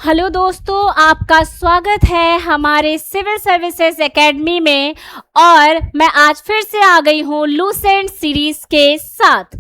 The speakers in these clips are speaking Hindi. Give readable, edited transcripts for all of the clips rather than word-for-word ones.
हेलो दोस्तों, आपका स्वागत है हमारे सिविल सर्विसेज एकेडमी में। और मैं आज फिर से आ गई हूँ लूसेंट सीरीज के साथ,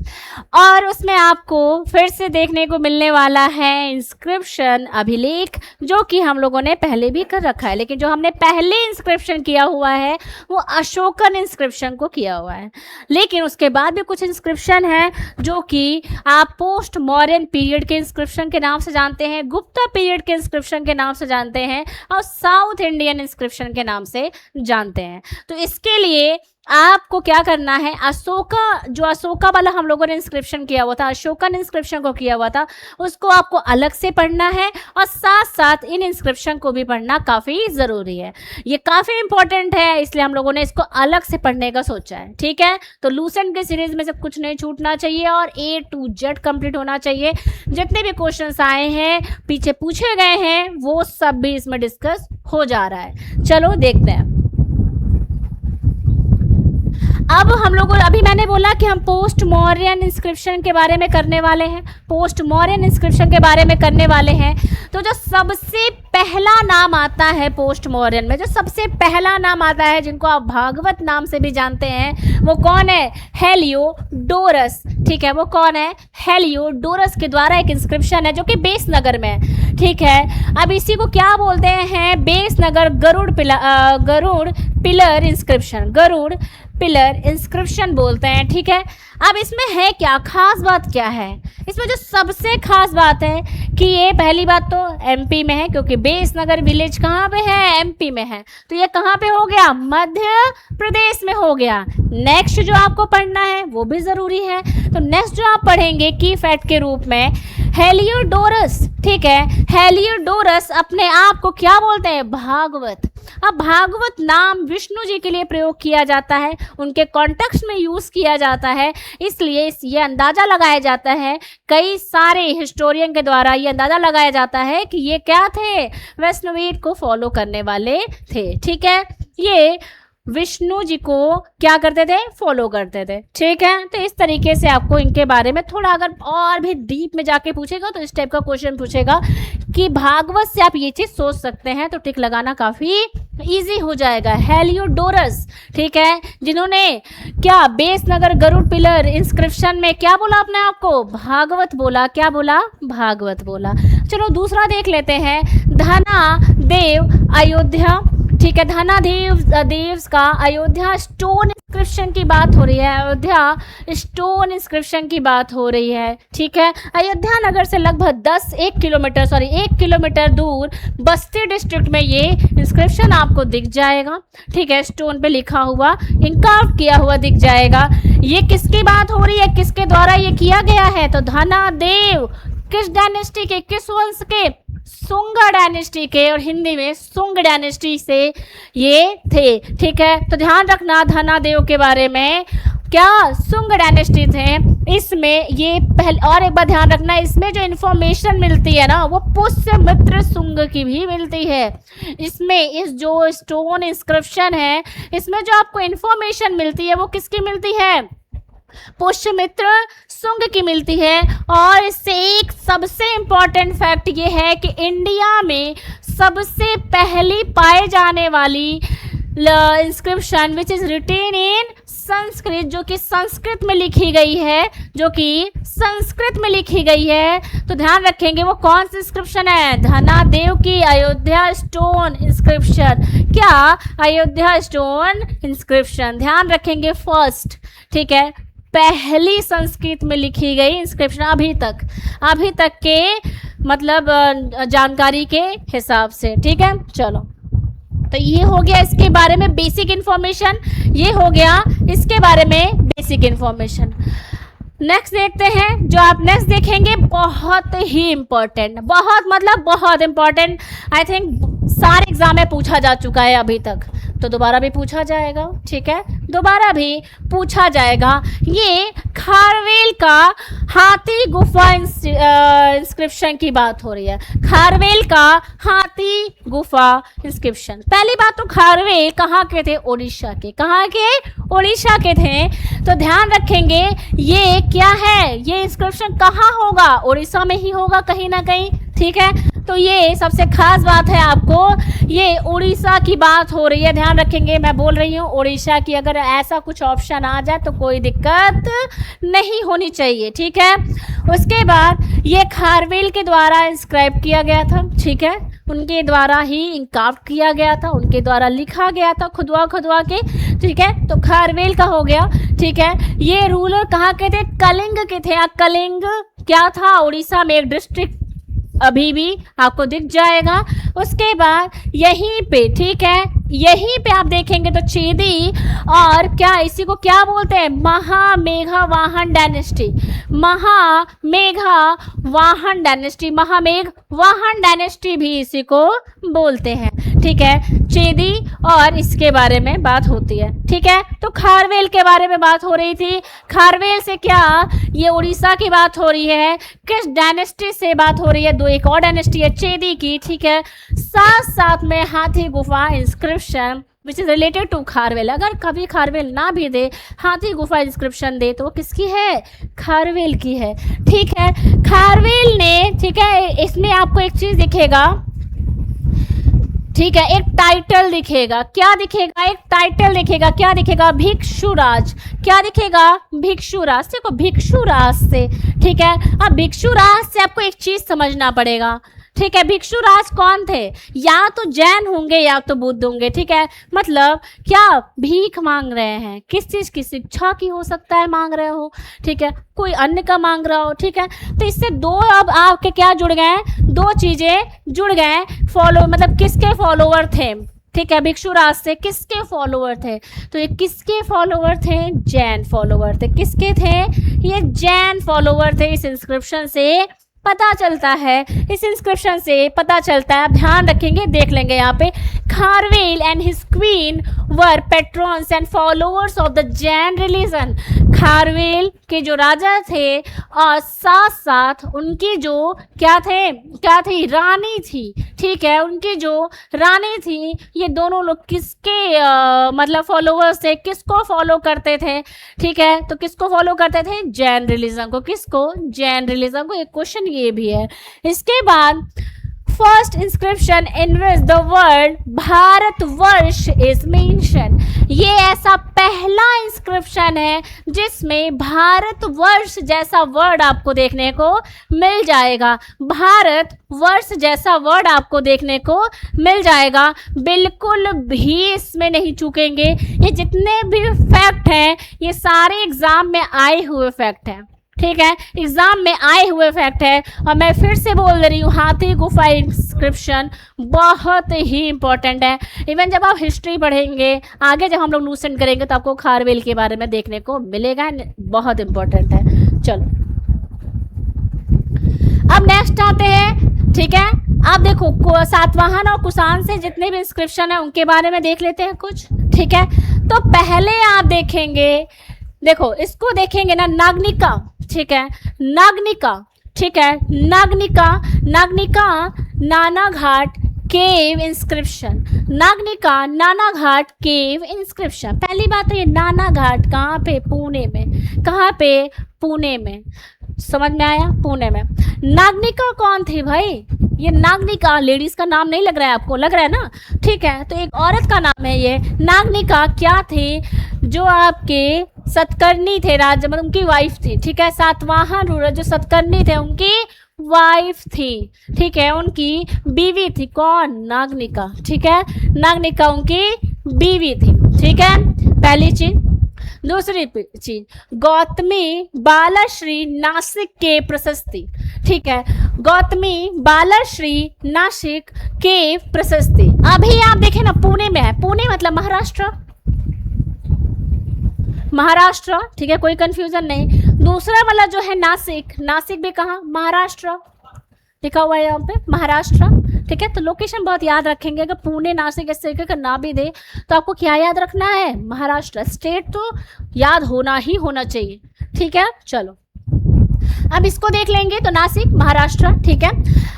और उसमें आपको फिर से देखने को मिलने वाला है इंस्क्रिप्शन अभिलेख, जो कि हम लोगों ने पहले भी कर रखा है। लेकिन जो हमने पहले इंस्क्रिप्शन किया हुआ है वो अशोकन इंस्क्रिप्शन को किया हुआ है। लेकिन उसके बाद भी कुछ इंस्क्रिप्शन है जो कि आप पोस्ट मॉडर्न पीरियड के इंस्क्रिप्शन के नाम से जानते हैं, गुप्ता पीरियड के इंस्क्रिप्शन के नाम से जानते हैं, और साउथ इंडियन इंस्क्रिप्शन के नाम से जानते हैं। तो इसके लिए आपको क्या करना है, अशोका वाला हम लोगों ने इंस्क्रिप्शन किया हुआ था, अशोकन इंस्क्रिप्शन को किया हुआ था, उसको आपको अलग से पढ़ना है, और साथ साथ इन इंस्क्रिप्शन को भी पढ़ना काफ़ी ज़रूरी है। ये काफ़ी इंपॉर्टेंट है, इसलिए हम लोगों ने इसको अलग से पढ़ने का सोचा है। ठीक है, तो लूसेंट के सीरीज में से कुछ नहीं छूटना चाहिए और A to Z कंप्लीट होना चाहिए। जितने भी क्वेश्चंस आए हैं, पीछे पूछे गए हैं, वो सब भी इसमें डिस्कस हो जा रहा है। चलो देखते हैं। अब हम लोग, अभी मैंने बोला कि हम पोस्ट मॉडर्न इंस्क्रिप्शन के बारे में करने वाले हैं, पोस्ट मॉडर्न इंस्क्रिप्शन के बारे में करने वाले हैं। तो जो सबसे पहला नाम आता है पोस्ट मॉडर्न में, जो सबसे पहला नाम आता है, जिनको आप भागवत नाम से भी जानते हैं, वो कौन है? हेलियोडोरस। ठीक है, वो कौन है? हेलियोडोरस के द्वारा एक इंस्क्रिप्शन है जो कि बेसनगर में है। ठीक है, अब इसी को क्या बोलते हैं? Besnagar Garuda pillar inscription, Garuda pillar inscription बोलते हैं। ठीक है, अब इसमें है क्या खास बात? क्या है इसमें जो सबसे खास बात है कि ये पहली बात तो MP में है, क्योंकि बेसनगर विलेज कहाँ पे है? MP में है। तो ये कहाँ पे हो गया? मध्य प्रदेश में हो गया। नेक्स्ट जो आपको पढ़ना है वो भी ज़रूरी है। तो नेक्स्ट जो आप पढ़ेंगे की फैक्ट के रूप में, हेलियोडोरस। ठीक है, हेलियोडोरस अपने आप को क्या बोलते हैं? भागवत। अब भागवत नाम विष्णु जी के लिए प्रयोग किया जाता है, उनके कॉन्टेक्स्ट में यूज़ किया जाता है, इसलिए ये अंदाज़ा लगाया जाता है, कई सारे हिस्टोरियन के द्वारा ये अंदाज़ा लगाया जाता है कि ये क्या थे? वैष्णवीट को फॉलो करने वाले थे। ठीक है, ये विष्णु जी को क्या करते थे? फॉलो करते थे। ठीक है, तो इस तरीके से आपको इनके बारे में थोड़ा, अगर और भी डीप में जाके पूछेगा तो इस टाइप का क्वेश्चन पूछेगा कि भागवत से आप ये चीज़ सोच सकते हैं, तो टिक लगाना काफ़ी इजी हो जाएगा। हेलियोडोरस, ठीक है, जिन्होंने क्या बेसनगर गरुड़ पिलर इंस्क्रिप्शन में क्या बोला अपने आप को? भागवत बोला। क्या बोला? भागवत बोला। चलो दूसरा देख लेते हैं, धनादेव अयोध्या। ठीक है, धनादेव का अयोध्या स्टोन इंस्क्रिप्शन की बात हो रही है, अयोध्या स्टोन इंस्क्रिप्शन की बात हो रही है। ठीक है, अयोध्या नगर से लगभग 1 किलोमीटर दूर बस्ती डिस्ट्रिक्ट में ये इंस्क्रिप्शन आपको दिख जाएगा। ठीक है, स्टोन पे लिखा हुआ, इंकार्व किया हुआ दिख जाएगा। ये किसकी बात हो रही है? किसके द्वारा ये किया गया है? तो धनादेव किस डायनेस्टी के, किस वंश के? सुंग डायनेस्टी के, और हिंदी में सुंग डायनेस्टी से ये थे। ठीक है, तो ध्यान रखना धनादेव के बारे में, क्या सुंग डायनेस्टी थे। इसमें ये पहले, और एक बार ध्यान रखना, इसमें जो इन्फॉर्मेशन मिलती है ना, वो पुष्यमित्र सुंग की भी मिलती है। इसमें इस जो स्टोन इंस्क्रिप्शन है, इसमें जो आपको इन्फॉर्मेशन मिलती है वो किसकी मिलती है? पुष्यमित्र सुंग की मिलती है। और इससे एक सबसे इंपॉर्टेंट फैक्ट ये है कि इंडिया में सबसे पहली पाए जाने वाली inscription which is written in Sanskrit, जो कि संस्कृत में लिखी गई है, जो कि संस्कृत में लिखी गई है। तो ध्यान रखेंगे वो कौन सी इंस्क्रिप्शन है? धनादेव की अयोध्या स्टोन इंस्क्रिप्शन। क्या? Ayodhya stone inscription. ध्यान रखेंगे फर्स्ट। ठीक है, पहली संस्कृत में लिखी गई इंस्क्रिप्शन अभी तक के मतलब जानकारी के हिसाब से। ठीक है, चलो, तो ये हो गया इसके बारे में बेसिक इन्फॉर्मेशन, ये हो गया इसके बारे में बेसिक इन्फॉर्मेशन। नेक्स्ट देखते हैं, जो आप नेक्स्ट देखेंगे बहुत ही इम्पोर्टेंट, बहुत इम्पोर्टेंट। आई थिंक सारे एग्जाम में पूछा जा चुका है अभी तक, तो दोबारा भी पूछा जाएगा। ठीक है, दोबारा भी पूछा जाएगा। ये खारवेल का हाथी गुफा इंस्क्रिप्शन की बात हो रही है। खारवेल का हाथी गुफा इंस्क्रिप्शन। पहली बात तो खारवेल कहाँ के थे? उड़ीसा के। कहाँ के? उड़ीसा के थे। तो ध्यान रखेंगे ये क्या है, ये इंस्क्रिप्शन कहाँ होगा? उड़ीसा में ही होगा कहीं ना कहीं। ठीक है, तो ये सबसे खास बात है आपको, ये उड़ीसा की बात हो रही है, ध्यान रखेंगे। मैं बोल रही हूँ उड़ीसा की, अगर ऐसा कुछ ऑप्शन आ जाए तो कोई दिक्कत नहीं होनी चाहिए, ठीक है। उसके बाद ये खारवेल के द्वारा इंस्क्राइब किया गया था, ठीक है, उनके द्वारा ही इंकाफ्ट किया गया था, उनके द्वारा लिखा गया था खुदवा के, ठीक है। तो खारवेल का हो गया, ठीक है। ये रूलर कहाँ के थे? कलिंग के थे। कलिंग क्या था? उड़ीसा में एक डिस्ट्रिक्ट अभी भी आपको दिख जाएगा। उसके बाद यहीं पे, ठीक है, यहीं पे आप देखेंगे तो चेदी और क्या, इसी को क्या बोलते हैं? महामेघवाहन डायनेस्टी, महामेघवाहन डायनेस्टी, महामेघवाहन डायनेस्टी भी इसी को बोलते हैं, ठीक है। चेदी और इसके बारे में बात होती है, ठीक है। तो खारवेल के बारे में बात हो रही थी। खारवेल से क्या, ये उड़ीसा की बात हो रही है। किस डायनेस्टी से बात हो रही है? दो एक और डायनेस्टी है चेदी की, ठीक है। साथ साथ में Hathi Gupha inscription which is related to Kharavela. अगर कभी खारवेल ना भी दे, हाथी गुफा इंस्क्रिप्शन दे, तो वो किसकी है? खारवेल की है, ठीक है। खारवेल ने, ठीक है, इसमें आपको एक चीज दिखेगा, ठीक है, एक टाइटल दिखेगा। क्या दिखेगा? एक टाइटल दिखेगा। क्या दिखेगा? भिक्षुराज। क्या दिखेगा? भिक्षुराज। देखो भिक्षुराज से, ठीक है। अब भिक्षुराज से आपको एक चीज समझना पड़ेगा, ठीक है। भिक्षुराज कौन थे? या तो जैन होंगे या तो बुद्ध होंगे, ठीक है। मतलब क्या भीख मांग रहे हैं? किस चीज की? शिक्षा की हो सकता है मांग रहे हो, ठीक है, कोई अन्य का मांग रहा हो, ठीक है। तो इससे दो अब आपके क्या जुड़ गए? दो चीजें जुड़ गए। फॉलो मतलब किसके फॉलोवर थे? ठीक है, भिक्षुराज से किसके फॉलोवर थे? तो ये किसके फॉलोवर थे? जैन फॉलोवर थे। किसके थे? ये जैन फॉलोवर थे। इस इंस्क्रिप्शन से पता चलता है, इस इंस्क्रिप्शन से पता चलता है। आप ध्यान रखेंगे, देख लेंगे यहाँ पे, Kharavela and his queen were patrons and followers of the Jain religion. Kharavela के जो राजा थे और साथ साथ उनकी जो क्या थी? रानी थी, ठीक है। उनकी जो रानी थी, ये दोनों लोग किसके मतलब फॉलोअर्स थे? किसको फॉलो करते थे? ठीक है, तो किसको फॉलो करते थे? जैन रिलीजन को। किसको? जैन रिलीजन को। एक क्वेश्चन ये भी है। इसके बाद first inscription in which the word Bharatvarsh is mention. ये ऐसा पहला इंस्क्रिप्शन है जिसमें भारतवर्ष जैसा वर्ड आपको देखने को मिल जाएगा। भारतवर्ष जैसा वर्ड आपको देखने को मिल जाएगा। बिल्कुल भी इसमें नहीं चूकेंगे। ये जितने भी फैक्ट हैं, ये सारे एग्जाम में आए हुए फैक्ट हैं, ठीक है, एग्जाम में आए हुए फैक्ट है। और मैं फिर से बोल दे रही हूँ, हाथी गुफा इंस्क्रिप्शन बहुत ही इंपॉर्टेंट है। इवन जब आप हिस्ट्री पढ़ेंगे आगे, जब हम लोग लूसेंट करेंगे, तो आपको खारवेल के बारे में देखने को मिलेगा। बहुत इंपॉर्टेंट है। चलो अब नेक्स्ट आते हैं, ठीक है। आप देखो सातवाहन और कुषाण से जितने भी इंस्क्रिप्शन है उनके बारे में देख लेते हैं कुछ, ठीक है। तो पहले आप देखेंगे, देखो इसको देखेंगे ना, नागनिका, ठीक है, नागनिका, ठीक है, नागनिका नाना घाट केव इंस्क्रिप्शन। नागनिका नाना घाट केव इंस्क्रिप्शन। पहली बात तो ये नाना घाट कहाँ पे? पुणे में। कहाँ पे? पुणे में। समझ में आया? पुणे में। नागनिका कौन थी भाई? ये नागनिका लेडीज का नाम नहीं लग रहा है आपको? लग रहा है ना, ठीक है। तो एक औरत का नाम है ये। नागनिका क्या थी? जो आपके सतकर्णी थे राजा, मतलब उनकी वाइफ थी, ठीक है। सातवाहन रूलर जो सतकर्णी थे उनकी वाइफ थी, ठीक है, उनकी बीवी थी। कौन? नागनिका, ठीक है, नागनिका उनकी बीवी थी, ठीक है, पहली चीज। दूसरी चीज, गौतमी बालाश्री नासिक के प्रशस्ति, ठीक है, गौतमी बालाश्री नासिक के प्रशस्ति। अभी आप देखें ना, पुणे में है। पुणे मतलब महाराष्ट्र, महाराष्ट्र, ठीक है, कोई कंफ्यूजन नहीं। दूसरा वाला जो है नासिक, नासिक भी कहाँ? महाराष्ट्र, लिखा हुआ है यहाँ पे महाराष्ट्र, ठीक है। तो लोकेशन बहुत याद रखेंगे। अगर पुणे नासिक इस तरीके का ना भी दे तो आपको क्या याद रखना है? महाराष्ट्र। स्टेट तो याद होना ही होना चाहिए, ठीक है। चलो अब इसको देख लेंगे, तो नासिक महाराष्ट्र, ठीक है।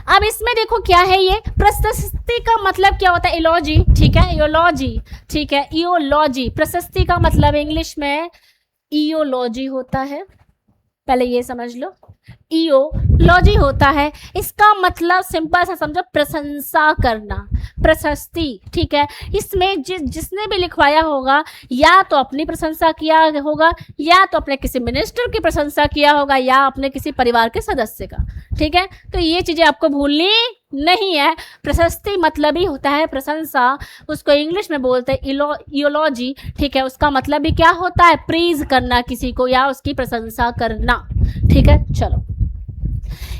अब इसमें देखो क्या है, ये प्रशस्ति का मतलब क्या होता है? इलॉजी, ठीक है, इयोलॉजी, ठीक है, इयोलॉजी। प्रशस्ति का मतलब इंग्लिश में इयोलॉजी होता है, पहले ये समझ लो। इयोलॉजी होता है, इसका मतलब सिंपल सा समझो, प्रशंसा करना, प्रशस्ति, ठीक है। इसमें जिसने भी लिखवाया होगा या तो अपनी प्रशंसा किया होगा, या तो अपने किसी मिनिस्टर की प्रशंसा किया होगा, या अपने किसी परिवार के सदस्य का, ठीक है। तो ये चीज़ें आपको भूलनी नहीं है। प्रशस्ति मतलब ही होता है प्रशंसा, उसको इंग्लिश में बोलते हैं इयोलॉजी, ठीक है। उसका मतलब भी क्या होता है, प्रीज करना किसी को या उसकी प्रशंसा करना, ठीक है। चलो,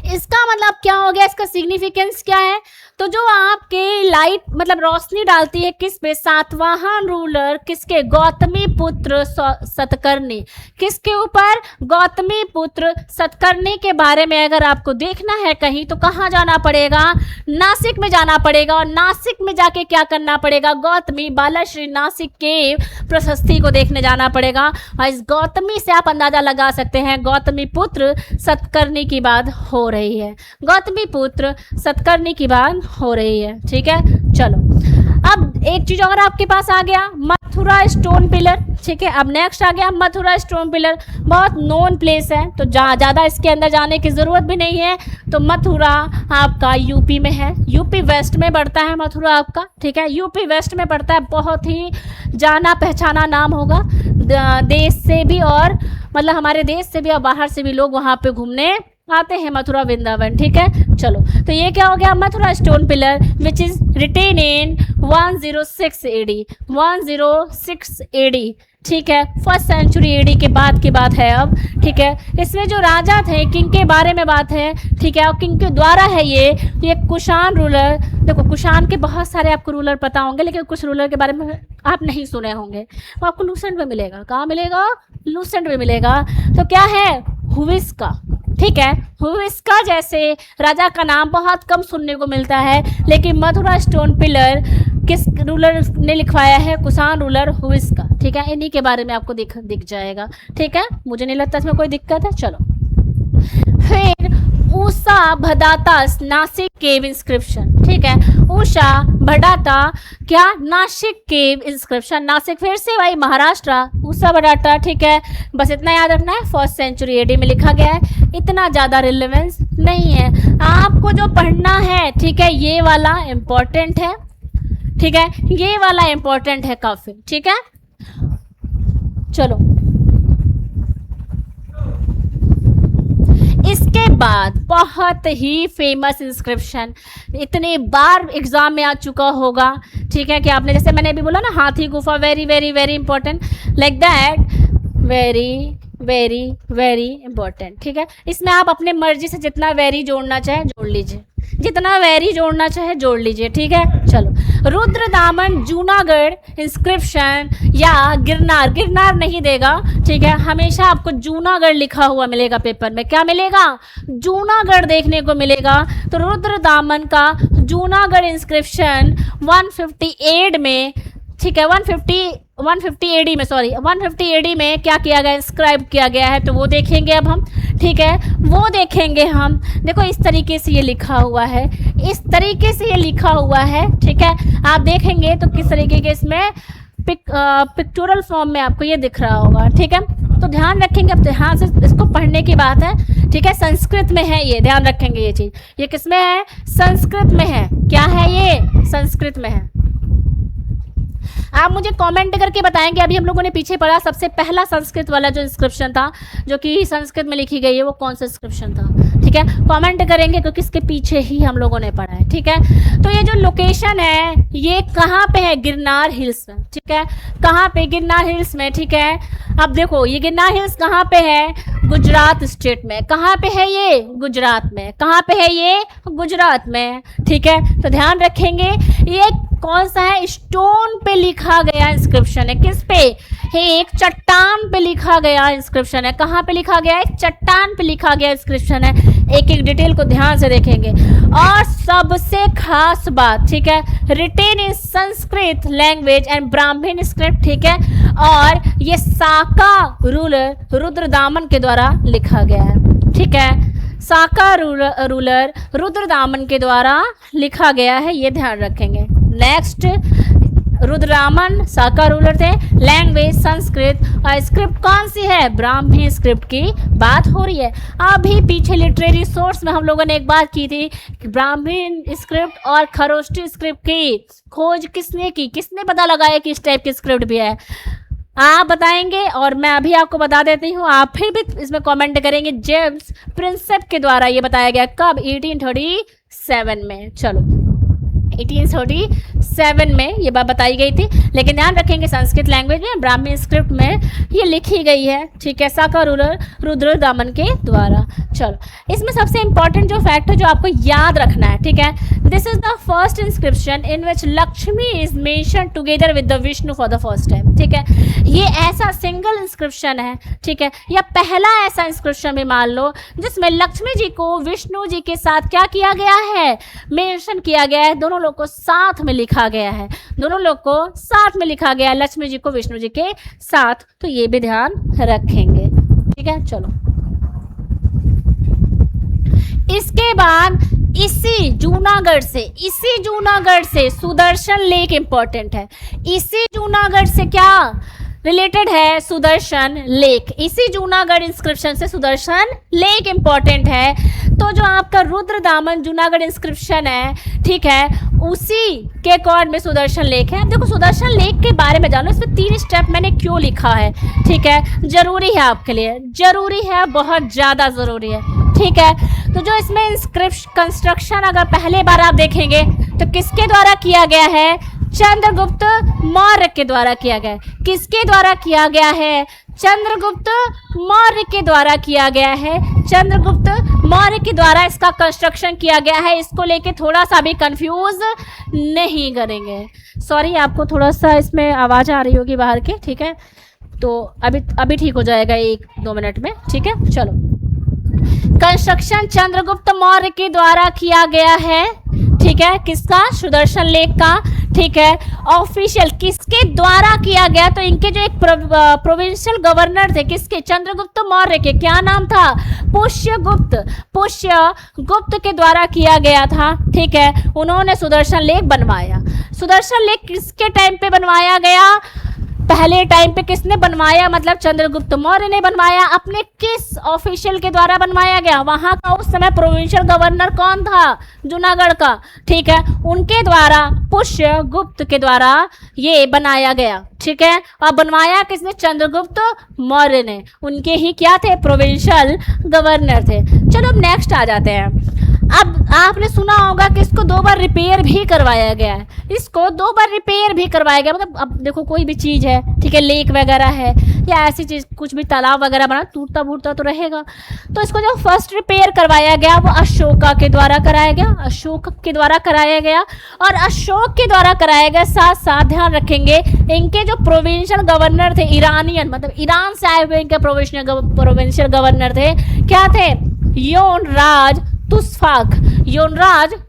इसका मतलब क्या हो गया, इसका सिग्निफिकेंस क्या है। तो जो आपके लाइट मतलब रोशनी डालती है किस पे, सातवाहन रूलर किसके, गौतमी पुत्र सतकर्णी, किसके ऊपर, गौतमी पुत्र सतकर्णी के बारे में अगर आपको देखना है कहीं तो कहाँ जाना पड़ेगा, नासिक में जाना पड़ेगा। और नासिक में जाके क्या करना पड़ेगा, गौतमी बालाश्री नासिक के प्रशस्ति को देखने जाना पड़ेगा। और इस गौतमी से आप अंदाजा लगा सकते हैं गौतमी पुत्र सतकर्णी की बात हो रही है, गौतमी पुत्र सतकर्णी की बात हो रही है, ठीक है। चलो, अब एक चीज और आपके पास आ गया, मथुरा स्टोन पिलर, ठीक है। अब नेक्स्ट आ गया मथुरा स्टोन पिलर, बहुत नोन प्लेस है तो ज़्यादा इसके अंदर जाने की ज़रूरत भी नहीं है। तो मथुरा आपका यूपी में है, यूपी वेस्ट में पड़ता है मथुरा आपका, ठीक है। यूपी वेस्ट में पड़ता है, बहुत ही जाना पहचाना नाम होगा देश से भी, और मतलब हमारे देश से भी और बाहर से भी लोग वहाँ पे घूमने आते हैं, मथुरा वृंदावन, ठीक है। चलो, तो ये क्या हो गया, Mathura stone pillar which is written in 106 AD, 106 AD, ठीक है। फर्स्ट सेंचुरी एडी के बाद की बात है अब, ठीक है। इसमें जो राजा थे किंग के बारे में बात है, ठीक है। और किंग के द्वारा है ये कुषाण रूलर। देखो, कुषाण के बहुत सारे आपको रूलर पता होंगे, लेकिन कुछ रूलर के बारे में आप नहीं सुने होंगे। वो आपको लूसेंट में मिलेगा, कहाँ मिलेगा, लूसेंट में मिलेगा। तो क्या है, हुविस्का, ठीक है। हुविस्का जैसे राजा का नाम बहुत कम सुनने को मिलता है, लेकिन मथुरा स्टोन पिलर किस रूलर ने लिखवाया है, कुषाण रूलर हुविस्का, ठीक है। इन्हीं के बारे में आपको दिख जाएगा, ठीक है। मुझे नहीं लगता इसमें कोई दिक्कत है। चलो, फिर उषा भदाता नासिक केव इंस्क्रिप्शन, ठीक है। उषा भदाता क्या, नासिक केव इंस्क्रिप्शन, नासिक फिर से भाई महाराष्ट्र, उषा भदाता, ठीक है। बस इतना याद रखना है, फर्स्ट सेंचुरी एडी में लिखा गया है, इतना ज़्यादा रिलेवेंस नहीं है। आपको जो पढ़ना है, ठीक है, ये वाला इम्पोर्टेंट है, ठीक है, ये वाला इम्पोर्टेंट है काफ़ी, ठीक है। चलो, इसके बाद बहुत ही फेमस इंस्क्रिप्शन, इतने बार एग्जाम में आ चुका होगा, ठीक है, कि आपने जैसे मैंने अभी बोला ना, हाथी गुफा, very very very important, like that, very very very important, ठीक है। इसमें आप अपने मर्जी से जितना वेरी जोड़ना चाहे जोड़ लीजिए, जितना वेरी जोड़ना चाहे जोड़ लीजिए, ठीक है। चलो, रुद्रदामन जूनागढ़ इंस्क्रिप्शन या गिरनार, गिरनार नहीं देगा, ठीक है। हमेशा आपको जूनागढ़ लिखा हुआ मिलेगा पेपर में, क्या मिलेगा, जूनागढ़ देखने को मिलेगा। तो रुद्रदामन का जूनागढ़ इंस्क्रिप्शन 158 में, ठीक है, 150 एडी में, सॉरी 150 एडी में क्या किया गया, इंस्क्राइब किया गया है। तो वो देखेंगे अब हम, ठीक है, वो देखेंगे हम। देखो, इस तरीके से ये लिखा हुआ है, इस तरीके से ये लिखा हुआ है, ठीक है। आप देखेंगे तो किस तरीके के इसमें पिक्टोरल फॉर्म में आपको ये दिख रहा होगा, ठीक है। तो ध्यान रखेंगे, अब ध्यान से इसको पढ़ने की बात है, ठीक है। संस्कृत में है ये, ध्यान रखेंगे ये चीज़, ये किस में है, संस्कृत में है। क्या है ये, संस्कृत में है। आप मुझे कमेंट करके बताएंगे, अभी हम लोगों ने पीछे पढ़ा सबसे पहला संस्कृत वाला जो इंस्क्रिप्शन था, जो कि संस्कृत में लिखी गई है, वो कौन सा इंस्क्रिप्शन था, ठीक है। कमेंट करेंगे क्योंकि इसके पीछे ही हम लोगों ने पढ़ा है, ठीक है। तो ये जो लोकेशन है ये कहाँ पे है, गिरनार हिल्स में, ठीक है। कहाँ पे, गिरनार हिल्स में, ठीक है। अब देखो, ये गिरनार हिल्स कहाँ पे है, गुजरात स्टेट में। कहाँ पे है ये, गुजरात में। कहाँ पे है ये, गुजरात में, ठीक है। तो ध्यान रखेंगे, ये कौन सा है, स्टोन पे लिखा गया इंस्क्रिप्शन है, किस पे, एक चट्टान पे लिखा गया इंस्क्रिप्शन है। कहाँ पे लिखा गया है, चट्टान पे लिखा गया इंस्क्रिप्शन है। एक एक डिटेल को ध्यान से देखेंगे। और सबसे खास बात, ठीक है, written in Sanskrit language and Brahman script, ठीक है। और ये साका रूलर रुद्रदामन के द्वारा लिखा गया है, ठीक है। साका रूलर रुद्रदामन के द्वारा लिखा गया है, ये ध्यान रखेंगे। नेक्स्ट रुद्रदामन साका रूलर थे। लैंग्वेज संस्कृत, और स्क्रिप्ट कौन सी है, ब्राह्मी स्क्रिप्ट की बात हो रही है। अभी पीछे लिटरेरी सोर्स में हम लोगों ने एक बात की थी कि ब्राह्मी स्क्रिप्ट और खरोष्टी स्क्रिप्ट की खोज किसने की, किसने पता लगाया कि इस टाइप की स्क्रिप्ट भी है, आप बताएंगे और मैं अभी आपको बता देती हूँ, आप फिर भी इसमें कमेंट करेंगे। जेम्स प्रिंसेप के द्वारा ये बताया गया, कब, 1837 में। चलो 1837 में ये बात बताई गई थी, लेकिन ध्यान रखेंगे संस्कृत लैंग्वेज में, ब्राह्मी स्क्रिप्ट में ये लिखी गई है, ठीक है, साका रूलर रुद्रदामन के द्वारा। चलो इसमें सबसे इंपॉर्टेंट जो फैक्ट है जो आपको याद रखना है, ठीक है, this is the first inscription in which Lakshmi is mention together with the Vishnu for the first time, ठीक है। ये ऐसा सिंगल इंस्क्रिप्शन है, ठीक है, या पहला ऐसा इंस्क्रिप्शन भी मान लो जिसमें लक्ष्मी जी को विष्णु जी के साथ क्या किया गया है, मेंशन किया गया है, दोनों लोग को साथ में लिखा गया है, दोनों लोग को साथ में लिखा गया है, लक्ष्मी जी को विष्णु जी के साथ, तो ये भी ध्यान रखेंगे, ठीक है। चलो इसके बाद इसी जूनागढ़ से सुदर्शन लेक इंपॉर्टेंट है। इसी जूनागढ़ से क्या रिलेटेड है, सुदर्शन लेक। इसी जूनागढ़ इंस्क्रिप्शन से सुदर्शन लेक इंपॉर्टेंट है। तो जो आपका रुद्रदामन जूनागढ़ इंस्क्रिप्शन है, ठीक है, उसी के अकॉर्ड में सुदर्शन लेक है। देखो सुदर्शन लेक के बारे में जानो, इसमें 3 स्टेप मैंने क्यों लिखा है, ठीक है, जरूरी है आपके लिए, जरूरी है, बहुत ज़्यादा ज़रूरी है, ठीक है। तो जो इसमें इंस्क्रिप्शन कंस्ट्रक्शन अगर पहले बार आप देखेंगे तो किसके द्वारा किया गया है, चंद्रगुप्त मौर्य के द्वारा किया गया है। किसके द्वारा किया गया है, चंद्रगुप्त मौर्य के द्वारा किया गया है, चंद्रगुप्त मौर्य के द्वारा इसका कंस्ट्रक्शन किया गया है। इसको लेके थोड़ा सा भी कंफ्यूज नहीं करेंगे। सॉरी आपको थोड़ा सा इसमें आवाज़ आ रही होगी बाहर के, ठीक है, तो अभी ठीक हो जाएगा 1-2 मिनट में, ठीक है। चलो कंस्ट्रक्शन चंद्रगुप्त मौर्य के द्वारा किया गया है, ठीक है, किसका, सुदर्शन लेक का, ठीक है। ऑफिशियल किसके द्वारा किया गया, तो इनके जो एक प्रोविंशियल गवर्नर थे, किसके, चंद्रगुप्त मौर्य के, क्या नाम था, पुष्यगुप्त के द्वारा किया गया था, ठीक है। उन्होंने सुदर्शन लेक बनवाया। सुदर्शन लेक किसके टाइम पे बनवाया गया, पहले टाइम पे किसने बनवाया, मतलब चंद्रगुप्त मौर्य ने बनवाया। अपने किस ऑफिशियल के द्वारा बनवाया गया, वहां का उस समय प्रोविंशियल गवर्नर कौन था, जूनागढ़ का, ठीक है, उनके द्वारा, पुष्यगुप्त के द्वारा ये बनाया गया, ठीक है। और बनवाया किसने, चंद्रगुप्त मौर्य ने, उनके ही क्या थे, प्रोविंशियल गवर्नर थे। चलो अब नेक्स्ट आ जाते हैं। अब आपने सुना होगा कि इसको 2 बार रिपेयर भी करवाया गया है, इसको 2 बार रिपेयर भी करवाया गया। मतलब अब देखो कोई भी चीज़ है, ठीक है, लेक वगैरह है या ऐसी चीज़, कुछ भी तालाब वगैरह बना, टूटता फूटता तो रहेगा। तो इसको जो फर्स्ट रिपेयर करवाया गया वो अशोका के द्वारा कराया गया, अशोक के द्वारा कराया गया, और अशोक के द्वारा कराया गया। साथ साथ ध्यान रखेंगे इनके जो प्रोविंशियल गवर्नर थे, ईरानियन, मतलब ईरान से आए हुए इनके प्रोविंशियल गवर्नर थे, क्या थे, योनराज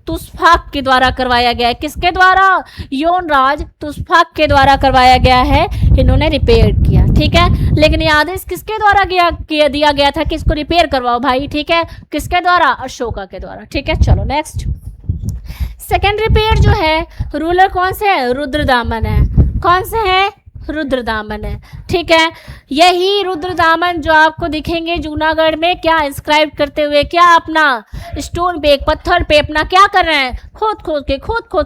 तुस्फाक के द्वारा करवाया गया है। किसके द्वारा, योनराज तुस्फाक के द्वारा करवाया गया है, इन्होंने रिपेयर किया, ठीक है। लेकिन ये आदेश किसके द्वारा दिया गया था कि इसको रिपेयर करवाओ भाई, ठीक है, किसके द्वारा, अशोका के द्वारा, ठीक है। चलो नेक्स्ट, सेकेंड रिपेयर जो है रूलर कौन से है, रुद्रदामन है। कौन से है, रुद्रदामन है, ठीक है। यही रुद्रदामन जो आपको दिखेंगे जूनागढ़ में, क्या इंस्क्राइब करते हुए, क्या अपना स्टोन पे, एक पत्थर पे अपना क्या कर रहे हैं, खोद खोद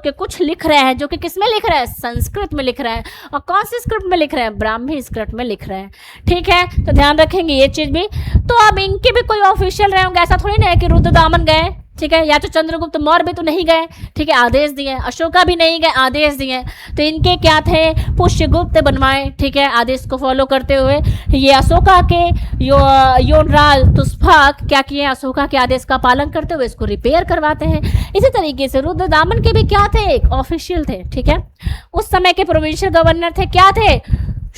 के कुछ लिख रहे हैं, जो कि किस में लिख रहे हैं, संस्कृत में लिख रहे हैं। और कौन सी स्क्रिप्ट में लिख रहे हैं, ब्राह्मी स्क्रिप्ट में लिख रहे हैं, ठीक है। तो ध्यान रखेंगे ये चीज़ भी। तो अब इनके भी कोई ऑफिशियल रहे होंगे, ऐसा थोड़ी ना है कि रुद्रदामन गए, ठीक है, या तो चंद्रगुप्त मौर्य भी तो नहीं गए, ठीक है, आदेश दिए, अशोका भी नहीं गए, आदेश दिए। तो इनके क्या थे, पुष्यगुप्त बनवाए, ठीक है, आदेश को फॉलो करते हुए। ये अशोका के योनराज तुस्फाक क्या किए, अशोका के आदेश का पालन करते हुए इसको रिपेयर करवाते हैं। इसी तरीके से रुद्रदामन के भी क्या थे, एक ऑफिशियल थे, ठीक है। उस समय के प्रोविंशियल गवर्नर थे, क्या थे,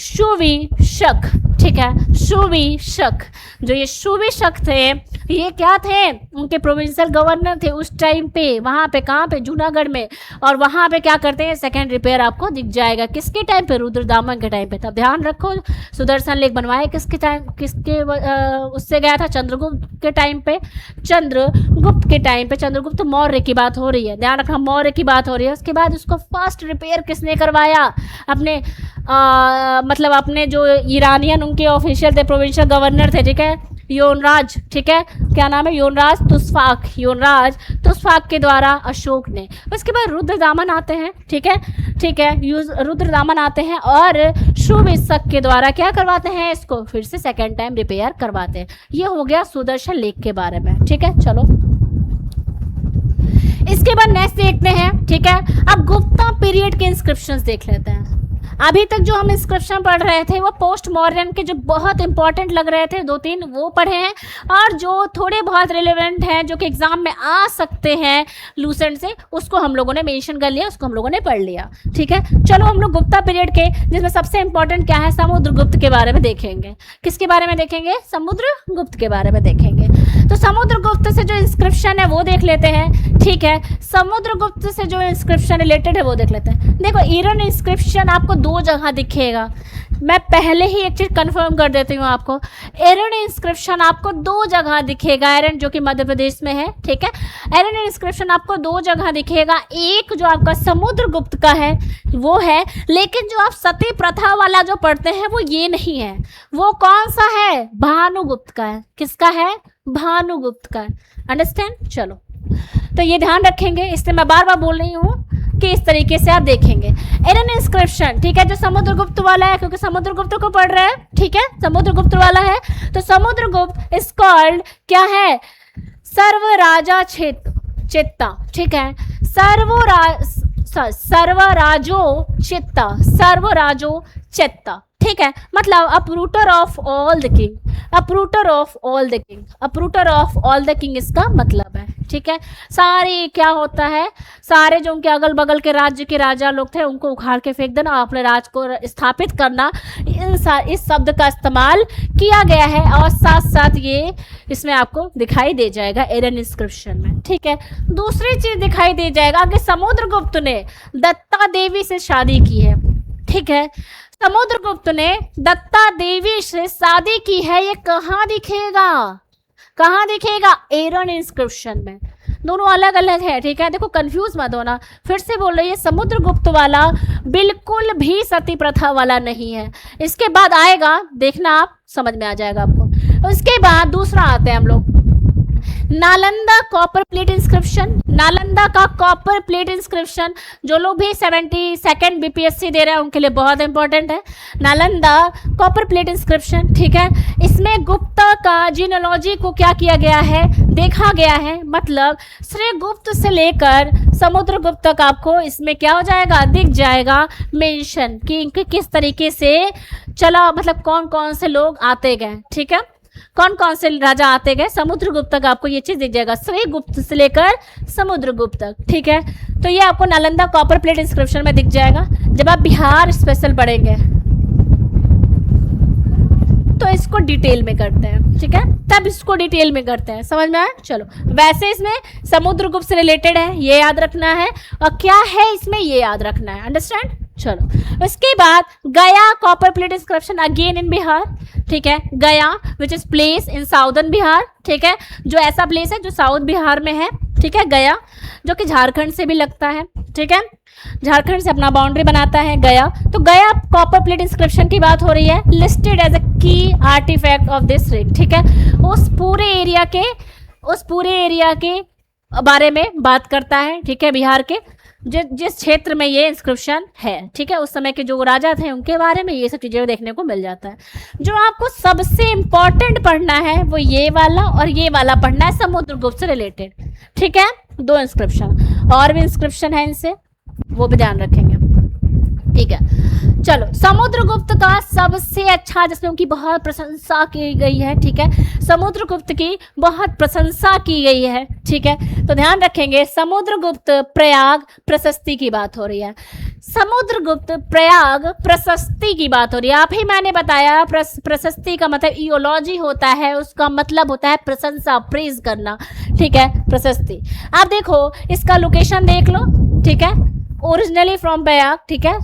सुविशक, ठीक है, सुविशक। जो ये सुविशक थे ये क्या थे, उनके प्रोविंशियल गवर्नर थे उस टाइम पे, वहाँ पे कहाँ पे, जूनागढ़ में। और वहाँ पे क्या करते हैं, सेकेंडरी पेयर आपको दिख जाएगा, किसके टाइम पे, रुद्रदामन के टाइम पे। तब ध्यान रखो, सुदर्शन लेक बनवाए किसके टाइम, किसके उससे गया था, चंद्रगुप्त के टाइम पे, चंद्रगुप्त के टाइम पे। चंद्रगुप्त मौर्य की बात हो रही है, ध्यान रखना, मौर्य की बात हो रही है। उसके बाद उसको फर्स्ट रिपेयर किसने करवाया, अपने मतलब अपने जो ईरानियन उनके ऑफिशियल थे, प्रोविंशियल गवर्नर थे, ठीक है, योनराज, ठीक है, क्या नाम है, योनराज तुस्फाक, योनराज तुस्फाक के द्वारा अशोक ने। उसके बाद रुद्रदामन आते हैं, ठीक है, ठीक है, रुद्रदामन आते हैं और शुभ-इच्छक के द्वारा क्या करवाते हैं, इसको फिर से सेकेंड टाइम रिपेयर करवाते हैं। ये हो गया सुदर्शन लेक के बारे में, ठीक है। चलो इसके बाद नेक्स्ट देखते हैं, ठीक है। अब गुप्ता पीरियड के इंस्क्रिप्शंस देख लेते हैं। अभी तक जो हम इंस्क्रिप्शन पढ़ रहे थे वो पोस्ट मॉडर्न के जो बहुत इंपॉर्टेंट लग रहे थे 2-3 वो पढ़े हैं, और जो थोड़े बहुत रिलेवेंट हैं जो कि एग्जाम में आ सकते हैं लूसेंट से, उसको हम लोगों ने मेंशन कर लिया, उसको हम लोगों ने पढ़ लिया, ठीक है। चलो हम लोग गुप्ता पीरियड के, जिसमें सबसे इंपॉर्टेंट क्या है, समुद्रगुप्त के बारे में देखेंगे। किसके बारे में देखेंगे, समुद्रगुप्त के बारे में देखेंगे। तो समुद्रगुप्त से जो इंस्क्रिप्शन है वो देख लेते हैं, ठीक है। समुद्रगुप्त से जो इंस्क्रिप्शन रिलेटेड है वो देख लेते हैं। देखो ईरान इंस्क्रिप्शन आपको 2 जगह दिखेगा, मैं पहले ही एक चीज कंफर्म कर देती हूँ आपको, एरन इंस्क्रिप्शन आपको 2 जगह दिखेगा। एरन जो कि मध्य प्रदेश में है, ठीक है, एरन इंस्क्रिप्शन आपको 2 जगह दिखेगा। एक जो आपका समुद्रगुप्त का है वो है, लेकिन जो आप सती प्रथा वाला जो पढ़ते हैं वो ये नहीं है। वो कौन सा है, भानुगुप्त का है। किसका है, भानुगुप्त का। अंडरस्टैंड। चलो तो ये ध्यान रखेंगे, इससे मैं बार बार बोल रही हूँ कि इस तरीके से आप देखेंगे एरन इंस्क्रिप्शन, ठीक है, जो समुद्रगुप्त वाला है, क्योंकि समुद्रगुप्त को पढ़ रहे हैं, ठीक है, समुद्रगुप्त वाला है। तो समुद्रगुप्त इज कॉल्ड क्या है, सर्वराजा चित्ता, ठीक है, सर्वराजो चित्ता, ठीक है, मतलब uprooter of all the king, uprooter of all the king, uprooter of all the king इसका मतलब है, ठीक है। सारे क्या होता है, सारे जो उनके अगल बगल के राज्य के राजा लोग थे उनको उखाड़ के फेंक देना, अपने राज को स्थापित करना, इस शब्द का इस्तेमाल किया गया है। और साथ साथ ये इसमें आपको दिखाई दे जाएगा एरन इंस्क्रिप्शन में, ठीक है। दूसरी चीज दिखाई दे जाएगा कि समुद्रगुप्त ने दत्ता देवी से शादी की है, ठीक है, समुद्रगुप्त ने दत्ता देवी से शादी की है। ये कहाँ दिखेगा, कहाँ दिखेगा, एरन इंस्क्रिप्शन में। दोनों अलग अलग है, ठीक है, देखो कंफ्यूज मत होना। फिर से बोल रही है, समुद्रगुप्त वाला बिल्कुल भी सती प्रथा वाला नहीं है। इसके बाद आएगा, देखना आप, समझ में आ जाएगा आपको। उसके बाद दूसरा आते हैं हम लोग, Nalanda copper plate inscription. Nalanda का कॉपर प्लेट इंस्क्रिप्शन, जो लोग भी 72nd बीपीएससी दे रहे हैं उनके लिए बहुत इंपॉर्टेंट है। नालंदा कॉपर प्लेट इंस्क्रिप्शन, ठीक है, इसमें गुप्ता का जीनोलॉजी को क्या किया गया है, देखा गया है। मतलब श्री गुप्त से लेकर समुद्रगुप्त तक आपको इसमें क्या हो जाएगा, दिख जाएगा मेंशन कि इनके किस तरीके से चला, मतलब कौन कौन से लोग आते गए, ठीक है, कौन कौन से राजा आते गए। समुद्रगुप्त तक आपको ये चीज दिख जाएगा, श्री गुप्त से लेकर समुद्रगुप्त तक, ठीक है। तो ये आपको नालंदा कॉपर प्लेट इंस्क्रिप्शन में दिख जाएगा। जब आप बिहार स्पेशल पढ़ेंगे तो इसको डिटेल में करते हैं, ठीक है, तब इसको डिटेल में करते हैं, समझ में आया। चलो वैसे इसमें समुद्रगुप्त से रिलेटेड है, ये याद रखना है, और क्या है इसमें ये याद रखना है। अंडरस्टैंड। चलो उसके बाद गया copper plate inscription again in Bihar, ठीक है, गया which is place in southern Bihar, ठीक है, जो ऐसा प्लेस है जो साउथ बिहार में है, ठीक है, गया जो कि झारखंड से भी लगता है, ठीक है, झारखंड से अपना बाउंड्री बनाता है गया। तो गया कॉपर प्लेट इंस्क्रिप्शन की बात हो रही है, लिस्टेड एज अ की आर्टिफैक्ट ऑफ दिस रिग, ठीक है, उस पूरे एरिया के बारे में बात करता है, ठीक है, बिहार के जिस क्षेत्र में ये इंस्क्रिप्शन है, ठीक है, उस समय के जो राजा थे उनके बारे में ये सब चीज़ें देखने को मिल जाता है। जो आपको सबसे इम्पॉर्टेंट पढ़ना है वो ये वाला और ये वाला पढ़ना है, समुद्रगुप्त से रिलेटेड, ठीक है, 2 इंस्क्रिप्शन और भी इंस्क्रिप्शन है इनसे, वो भी ध्यान रखेंगे। ठीक है। चलो, समुद्रगुप्त का सबसे अच्छा, जिसमें उनकी बहुत प्रशंसा की गई है, ठीक है, समुद्रगुप्त की बहुत प्रशंसा की गई है, ठीक है। तो ध्यान रखेंगे, समुद्रगुप्त प्रयाग प्रशस्ति की बात हो रही है, समुद्रगुप्त प्रयाग प्रशस्ति की बात हो रही है। आप ही मैंने बताया प्रशस्ति का मतलब इयोलॉजी होता है, उसका मतलब होता है प्रशंसा, प्रेज करना, ठीक है, प्रशस्ति। आप देखो इसका लोकेशन देख लो, ठीक है, ओरिजिनली फ्रॉम प्रयाग, ठीक है।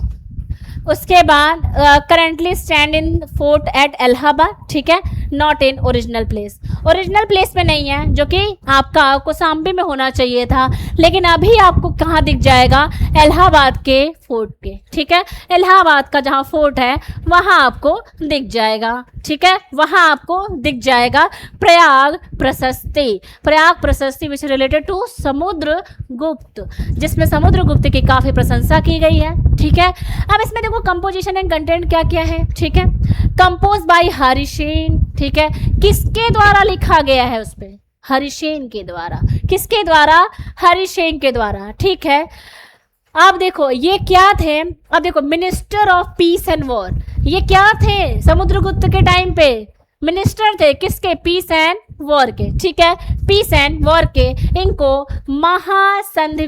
उसके बाद currently stand in fort eight Allahabad, ठीक है, not in original place, original place में नहीं है, जो कि आपका कौशाम्बी में होना चाहिए था, लेकिन अभी आपको कहाँ दिख जाएगा, इलाहाबाद के फोर्ट के, ठीक है, इलाहाबाद का जहाँ फोर्ट है वहाँ आपको दिख जाएगा, ठीक है, वहाँ आपको दिख जाएगा प्रयाग प्रशस्ति, प्रयाग प्रशस्ति विच रिलेटेड टू समुद्रगुप्त, जिसमें समुद्रगुप्त की काफ़ी प्रशंसा की गई है, ठीक है। अब इसमें देखो कंपोजिशन एंड कंटेंट क्या क्या है, ठीक है, कंपोज बाय हरिसेन, ठीक है, किसके द्वारा लिखा गया है उस पर, हरिसेन के द्वारा, किसके द्वारा, हरिसेन के द्वारा, ठीक है। अब देखो ये क्या थे, अब देखो minister of peace and war, ये क्या थे समुद्रगुप्त के टाइम पे, मिनिस्टर थे किसके, पीस एंड वॉर के, ठीक है, पीस एंड वॉर के। इनको महासंधि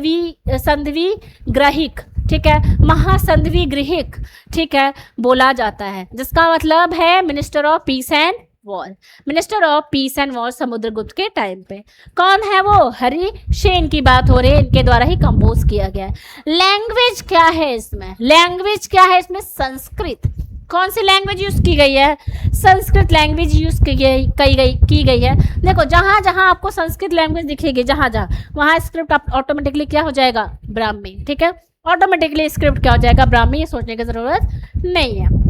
ग्राहिक, ठीक है, महासंधि गृहिक, ठीक है, बोला जाता है, जिसका मतलब है minister of peace and war, minister of peace and war Samudragupta के टाइम पे। कौन है वो, हरिसेन की बात हो रही है, इनके द्वारा ही कंपोज किया गया है। लैंग्वेज क्या है इसमें, लैंग्वेज क्या है इसमें, संस्कृत। कौन सी लैंग्वेज यूज की गई है, संस्कृत लैंग्वेज यूज की गई है। देखो जहां जहां आपको संस्कृत लैंग्वेज दिखेगी, जहां जहां वहां स्क्रिप्ट ऑटोमेटिकली क्या हो जाएगा, ब्राह्मी, ठीक है, ऑटोमेटिकली स्क्रिप्ट क्या हो जाएगा, ब्राह्मी, ये सोचने की जरूरत नहीं है।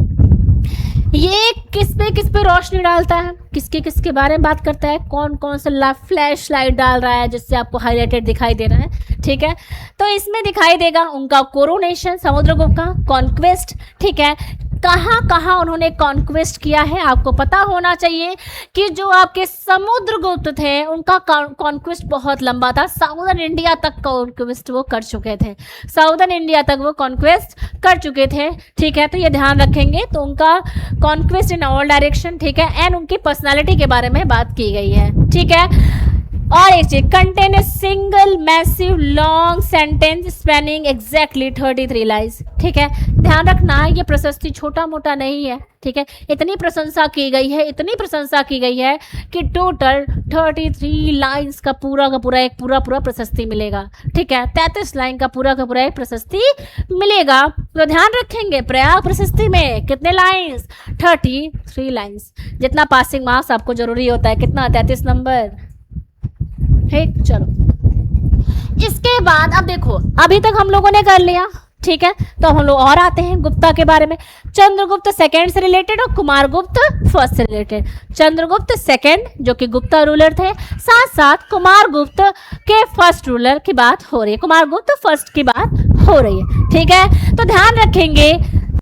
ये किस पे रोशनी डालता है, किसके बारे में बात करता है, कौन कौन सा फ्लैश लाइट डाल रहा है जिससे आपको हाईलाइटेड दिखाई दे रहा है, ठीक है। तो इसमें दिखाई देगा उनका कोरोनेशन, समुद्रगुप्त का कॉन्क्वेस्ट, ठीक है, कहाँ कहाँ उन्होंने कॉन्क्वेस्ट किया है, आपको पता होना चाहिए कि जो आपके समुद्रगुप्त थे उनका कॉन्क्वेस्ट बहुत लंबा था, साउदर्न इंडिया तक कॉन्क्वेस्ट वो कर चुके थे, साउदर्न इंडिया तक वो कॉन्क्वेस्ट कर चुके थे, ठीक है। तो ये ध्यान रखेंगे, तो उनका कॉन्क्वेस्ट इन ऑल डायरेक्शन, ठीक है, एंड उनकी पर्सनालिटी के बारे में बात की गई है, ठीक है। और एक चीज, contain a single massive long sentence spanning exactly 33 lines, ठीक है, ध्यान रखना ये प्रशस्ति छोटा मोटा नहीं है, ठीक है, इतनी प्रशंसा की गई है, इतनी प्रशंसा की गई है कि टोटल 33 लाइन्स का पूरा एक पूरा प्रशस्ति मिलेगा, ठीक है, 33 लाइन का पूरा एक प्रशस्ति मिलेगा। तो ध्यान रखेंगे प्रयाग प्रशस्ति में कितने लाइन्स, 33 लाइन्स, जितना पासिंग मार्क्स आपको जरूरी होता है, कितना, 33 नंबर, ठीक। चलो इसके बाद अब देखो, अभी तक हम लोगों ने कर लिया, ठीक है, तो हम लोग और आते हैं गुप्ता के बारे में, चंद्रगुप्त सेकंड से रिलेटेड और कुमारगुप्त फर्स्ट से रिलेटेड। चंद्रगुप्त सेकंड जो कि गुप्ता रूलर थे, साथ साथ कुमारगुप्त के फर्स्ट रूलर की बात हो रही है, कुमारगुप्त फर्स्ट की बात हो रही है, ठीक है। तो ध्यान रखेंगे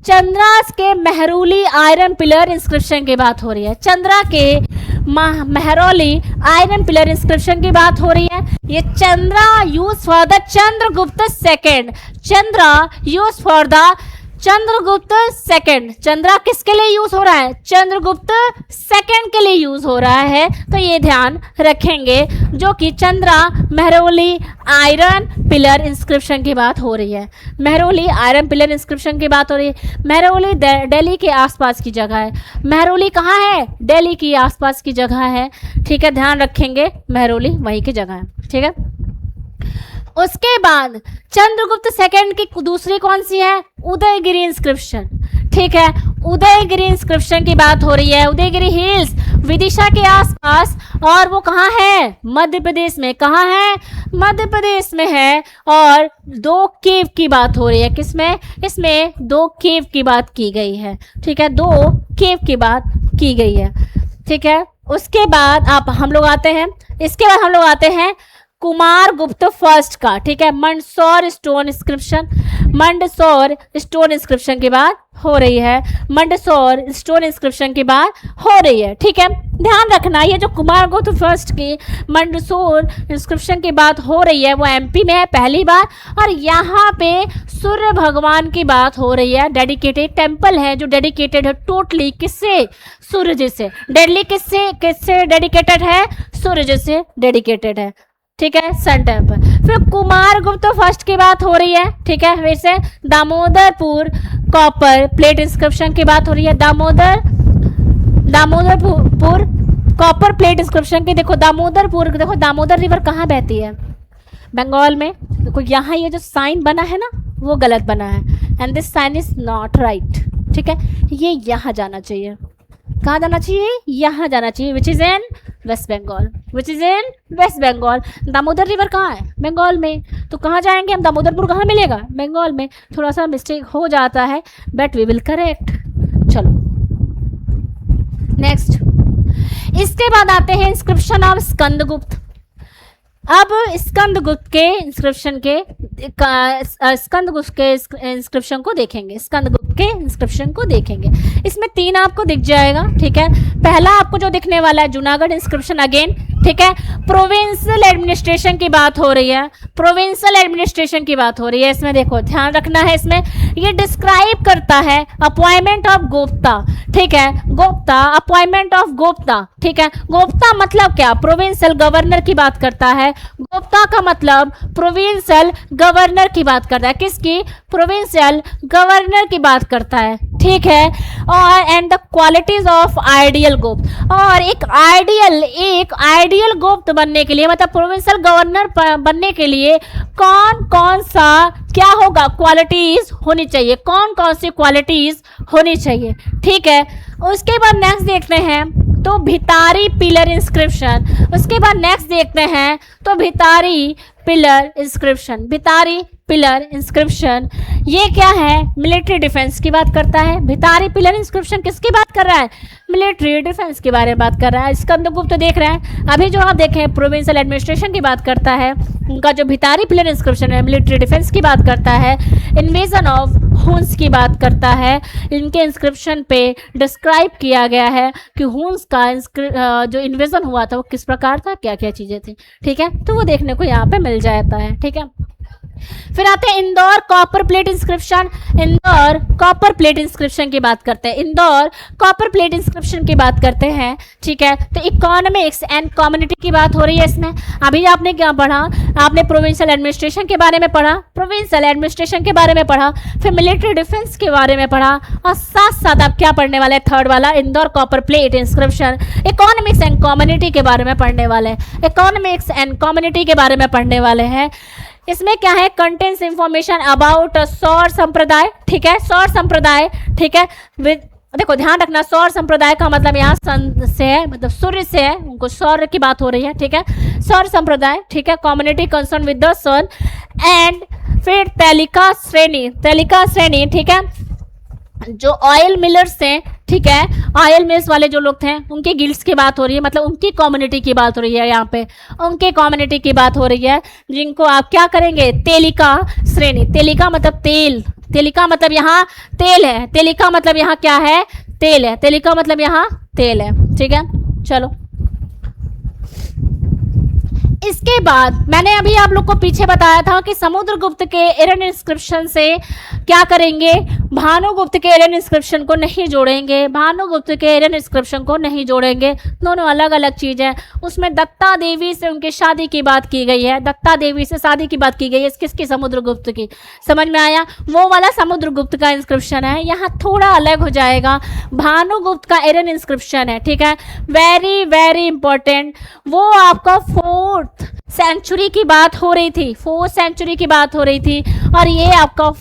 चंद्रास के मेहरौली आयरन पिलर इंस्क्रिप्शन की बात हो रही है, चंद्रा के मेहरौली आयरन पिलर इंस्क्रिप्शन की बात हो रही है। ये Chandra use for the Chandragupta second, Chandra use for the Chandragupta second, Chandra किसके लिए यूज हो रहा है, चंद्रगुप्त सेकंड के लिए यूज हो रहा है, तो ये ध्यान रखेंगे, जो कि Chandra Mehrauli iron pillar inscription की बात हो रही है, मेहरौली आयरन पिलर इंस्क्रिप्शन की बात हो रही है। मेहरौली दिल्ली के आसपास की जगह है, मेहरौली कहाँ है, दिल्ली की आसपास की जगह है, ठीक है, ध्यान रखेंगे मेहरौली वहीं की जगह है, ठीक है। उसके बाद चंद्रगुप्त सेकंड की दूसरी कौन सी है, उदयगिरी इंस्क्रिप्शन, ठीक है, उदयगिरी इंस्क्रिप्शन की बात हो रही है। उदयगिरी हिल्स विदिशा के आसपास, और वो कहाँ है, मध्य प्रदेश में, कहाँ है, मध्य प्रदेश में है। और 2 केव की बात हो रही है, किसमें, इसमें 2 केव की बात की गई है, ठीक है, 2 केव की बात की गई है, ठीक है। उसके बाद हम लोग आते हैं, इसके बाद हम लोग आते हैं कुमारगुप्त फर्स्ट का, ठीक है, Mandsaur stone inscription. Mandsaur stone inscription की बात हो रही है, मंडसौर स्टोन इंस्क्रिप्शन की बात हो रही है। ठीक है, ध्यान रखना ये जो कुमारगुप्त फर्स्ट की मंडसौर इंस्क्रिप्शन की बात हो रही है वो एमपी में है पहली बार, और यहाँ पे सूर्य भगवान की बात हो रही है। डेडिकेटेड टेम्पल है जो डेडिकेटेड है टोटली किससे, सूर्य जी से। डेडली किससे डेडिकेटेड है, सूर्य जी से डेडिकेटेड है। ठीक है, सन टेम्पल। फिर कुमारगुप्त फर्स्ट की बात हो रही है। ठीक है, फिर से दामोदरपुर कॉपर प्लेट इंस्क्रिप्शन की बात हो रही है। दामोदरपुर कॉपर प्लेट इंस्क्रिप्शन की। देखो दामोदरपुर, देखो दामोदर रिवर कहाँ बहती है, बंगाल में। देखो यहाँ ये जो साइन बना है ना वो गलत बना है, and this sign is not right. ठीक है, ये यहाँ जाना चाहिए। कहाँ जाना चाहिए, यहाँ जाना चाहिए, which is in West Bengal, which is in West Bengal. Damodar river कहाँ है, बंगाल में। तो कहाँ जाएंगे हम, दामोदरपुर कहाँ मिलेगा, बंगाल में। थोड़ा सा मिस्टेक हो जाता है बट वी विल करेक्ट। चलो नेक्स्ट, इसके बाद आते हैं इंस्क्रिप्शन ऑफ स्कंदगुप्त। अब स्कंदगुप्त के इंस्क्रिप्शन के इंस्क्रिप्शन को देखेंगे, स्कंदगुप्त के इंस्क्रिप्शन को देखेंगे। इसमें 3 आपको दिख जाएगा। ठीक है, पहला आपको जो दिखने वाला है जूनागढ़ इंस्क्रिप्शन अगेन। ठीक है, प्रोविंशियल एडमिनिस्ट्रेशन की बात हो रही है, प्रोविंशियल एडमिनिस्ट्रेशन की बात हो रही है। इसमें देखो ध्यान रखना है, इसमें ये डिस्क्राइब करता है अपॉइंटमेंट ऑफ गोप्ता। ठीक है, गोप्ता, अपॉइंटमेंट ऑफ गोप्ता। ठीक है, गोप्ता मतलब क्या, प्रोविंशियल गवर्नर की बात करता है। गोप्ता का मतलब प्रोविंशियल गवर्नर की बात करता है। किसकी, प्रोविंशियल गवर्नर की बात करता है। ठीक है, और and the qualities of ideal गोप्त। और एक आइडियल गोप्त बनने के लिए, मतलब प्रोविंशियल गवर्नर बनने के लिए कौन कौन सा क्या होगा, क्वालिटीज होनी चाहिए, कौन कौन सी क्वालिटीज होनी चाहिए। ठीक है, उसके बाद नेक्स्ट देखते हैं तो भितारी पिलर इंस्क्रिप्शन। उसके बाद नेक्स्ट देखते हैं तो भितारी पिलर इंस्क्रिप्शन। भितारी पिलर इंस्क्रिप्शन ये क्या है, मिलिट्री डिफेंस की बात करता है। भितारी पिलर इंस्क्रिप्शन किसकी बात कर रहा है, मिलिट्री डिफेंस के बारे में बात कर रहा है। स्कंदगुप्त देख रहे हैं, अभी जो आप देखें प्रोविंशियल एडमिनिस्ट्रेशन की बात करता है। उनका जो भितारी पिलर इंस्क्रिप्शन है मिलिट्री डिफेंस की बात करता है, इन्वेजन ऑफ हुन्स की बात करता है। इनके इंस्क्रिप्शन पे डिस्क्राइब किया गया है कि हुन्स का जो इन्वेजन हुआ था वो किस प्रकार था, क्या क्या चीज़ें थी। ठीक है, तो वो देखने को यहाँ पे मिल जाता है। ठीक है, फिर आते हैं Indore copper plate inscription. Indore copper plate inscription की बात करते हैं, इंदौर कॉपर प्लेट इंस्क्रिप्शन की बात करते हैं। ठीक है, तो इकोनॉमिक्स एंड कम्युनिटी की बात हो रही है इसमें। अभी आपने क्या पढ़ा, आपने प्रोविंशियल एडमिनिस्ट्रेशन के बारे में पढ़ा, प्रोविंशियल एडमिनिस्ट्रेशन के बारे में पढ़ा, फिर मिलिट्री डिफेंस के बारे में पढ़ा, और साथ साथ आप क्या पढ़ने वाले हैं, थर्ड वाला Indore copper plate inscription economics and community के बारे में पढ़ने वाले हैं। इकोनॉमिक्स एंड कम्युनिटी के बारे में पढ़ने वाले हैं। इसमें क्या है, कंटेंट्स इंफॉर्मेशन अबाउट सौर संप्रदाय। ठीक है, सौर संप्रदाय। ठीक है, देखो ध्यान रखना, सौर संप्रदाय का मतलब यहाँ सन से है, मतलब सूर्य से है, उनको सौर की बात हो रही है। ठीक है, सौर संप्रदाय। ठीक है, community concern with the sun. And फिर तेलिका श्रेणी, तेलिका श्रेणी। ठीक है, जो ऑयल मिलर्स हैं, ठीक है, ऑयल मिल्स वाले जो लोग थे उनके गिल्ड्स की बात हो रही है, मतलब उनकी कम्युनिटी की बात हो रही है। यहाँ पे उनके कम्युनिटी की बात हो रही है, जिनको आप क्या करेंगे, तेलिका श्रेणी। तेलिका मतलब तेल, तेलिका मतलब यहाँ तेल है, तेलिका मतलब यहाँ क्या है, तेल है, तेलिका मतलब यहाँ तेल है। ठीक है, चलो इसके बाद मैंने अभी आप लोग को पीछे बताया था कि समुद्रगुप्त के एरन इंस्क्रिप्शन से क्या करेंगे, भानुगुप्त के एरन इंस्क्रिप्शन को नहीं जोड़ेंगे, भानुगुप्त के एरन इंस्क्रिप्शन को नहीं जोड़ेंगे, दोनों अलग अलग चीज़ है। उसमें दत्ता देवी से उनकी शादी की बात की गई है, दत्ता देवी से शादी की बात की गई है, किसकी, समुद्रगुप्त की। समझ में आया, वो वाला समुद्रगुप्त का इंस्क्रिप्शन है, यहाँ थोड़ा अलग हो जाएगा, भानुगुप्त का एरन इंस्क्रिप्शन है। ठीक है, वेरी वेरी इंपॉर्टेंट, वो आपका 4th सेंचुरी की बात हो रही थी, 4th सेंचुरी की बात हो रही थी, और ये आपका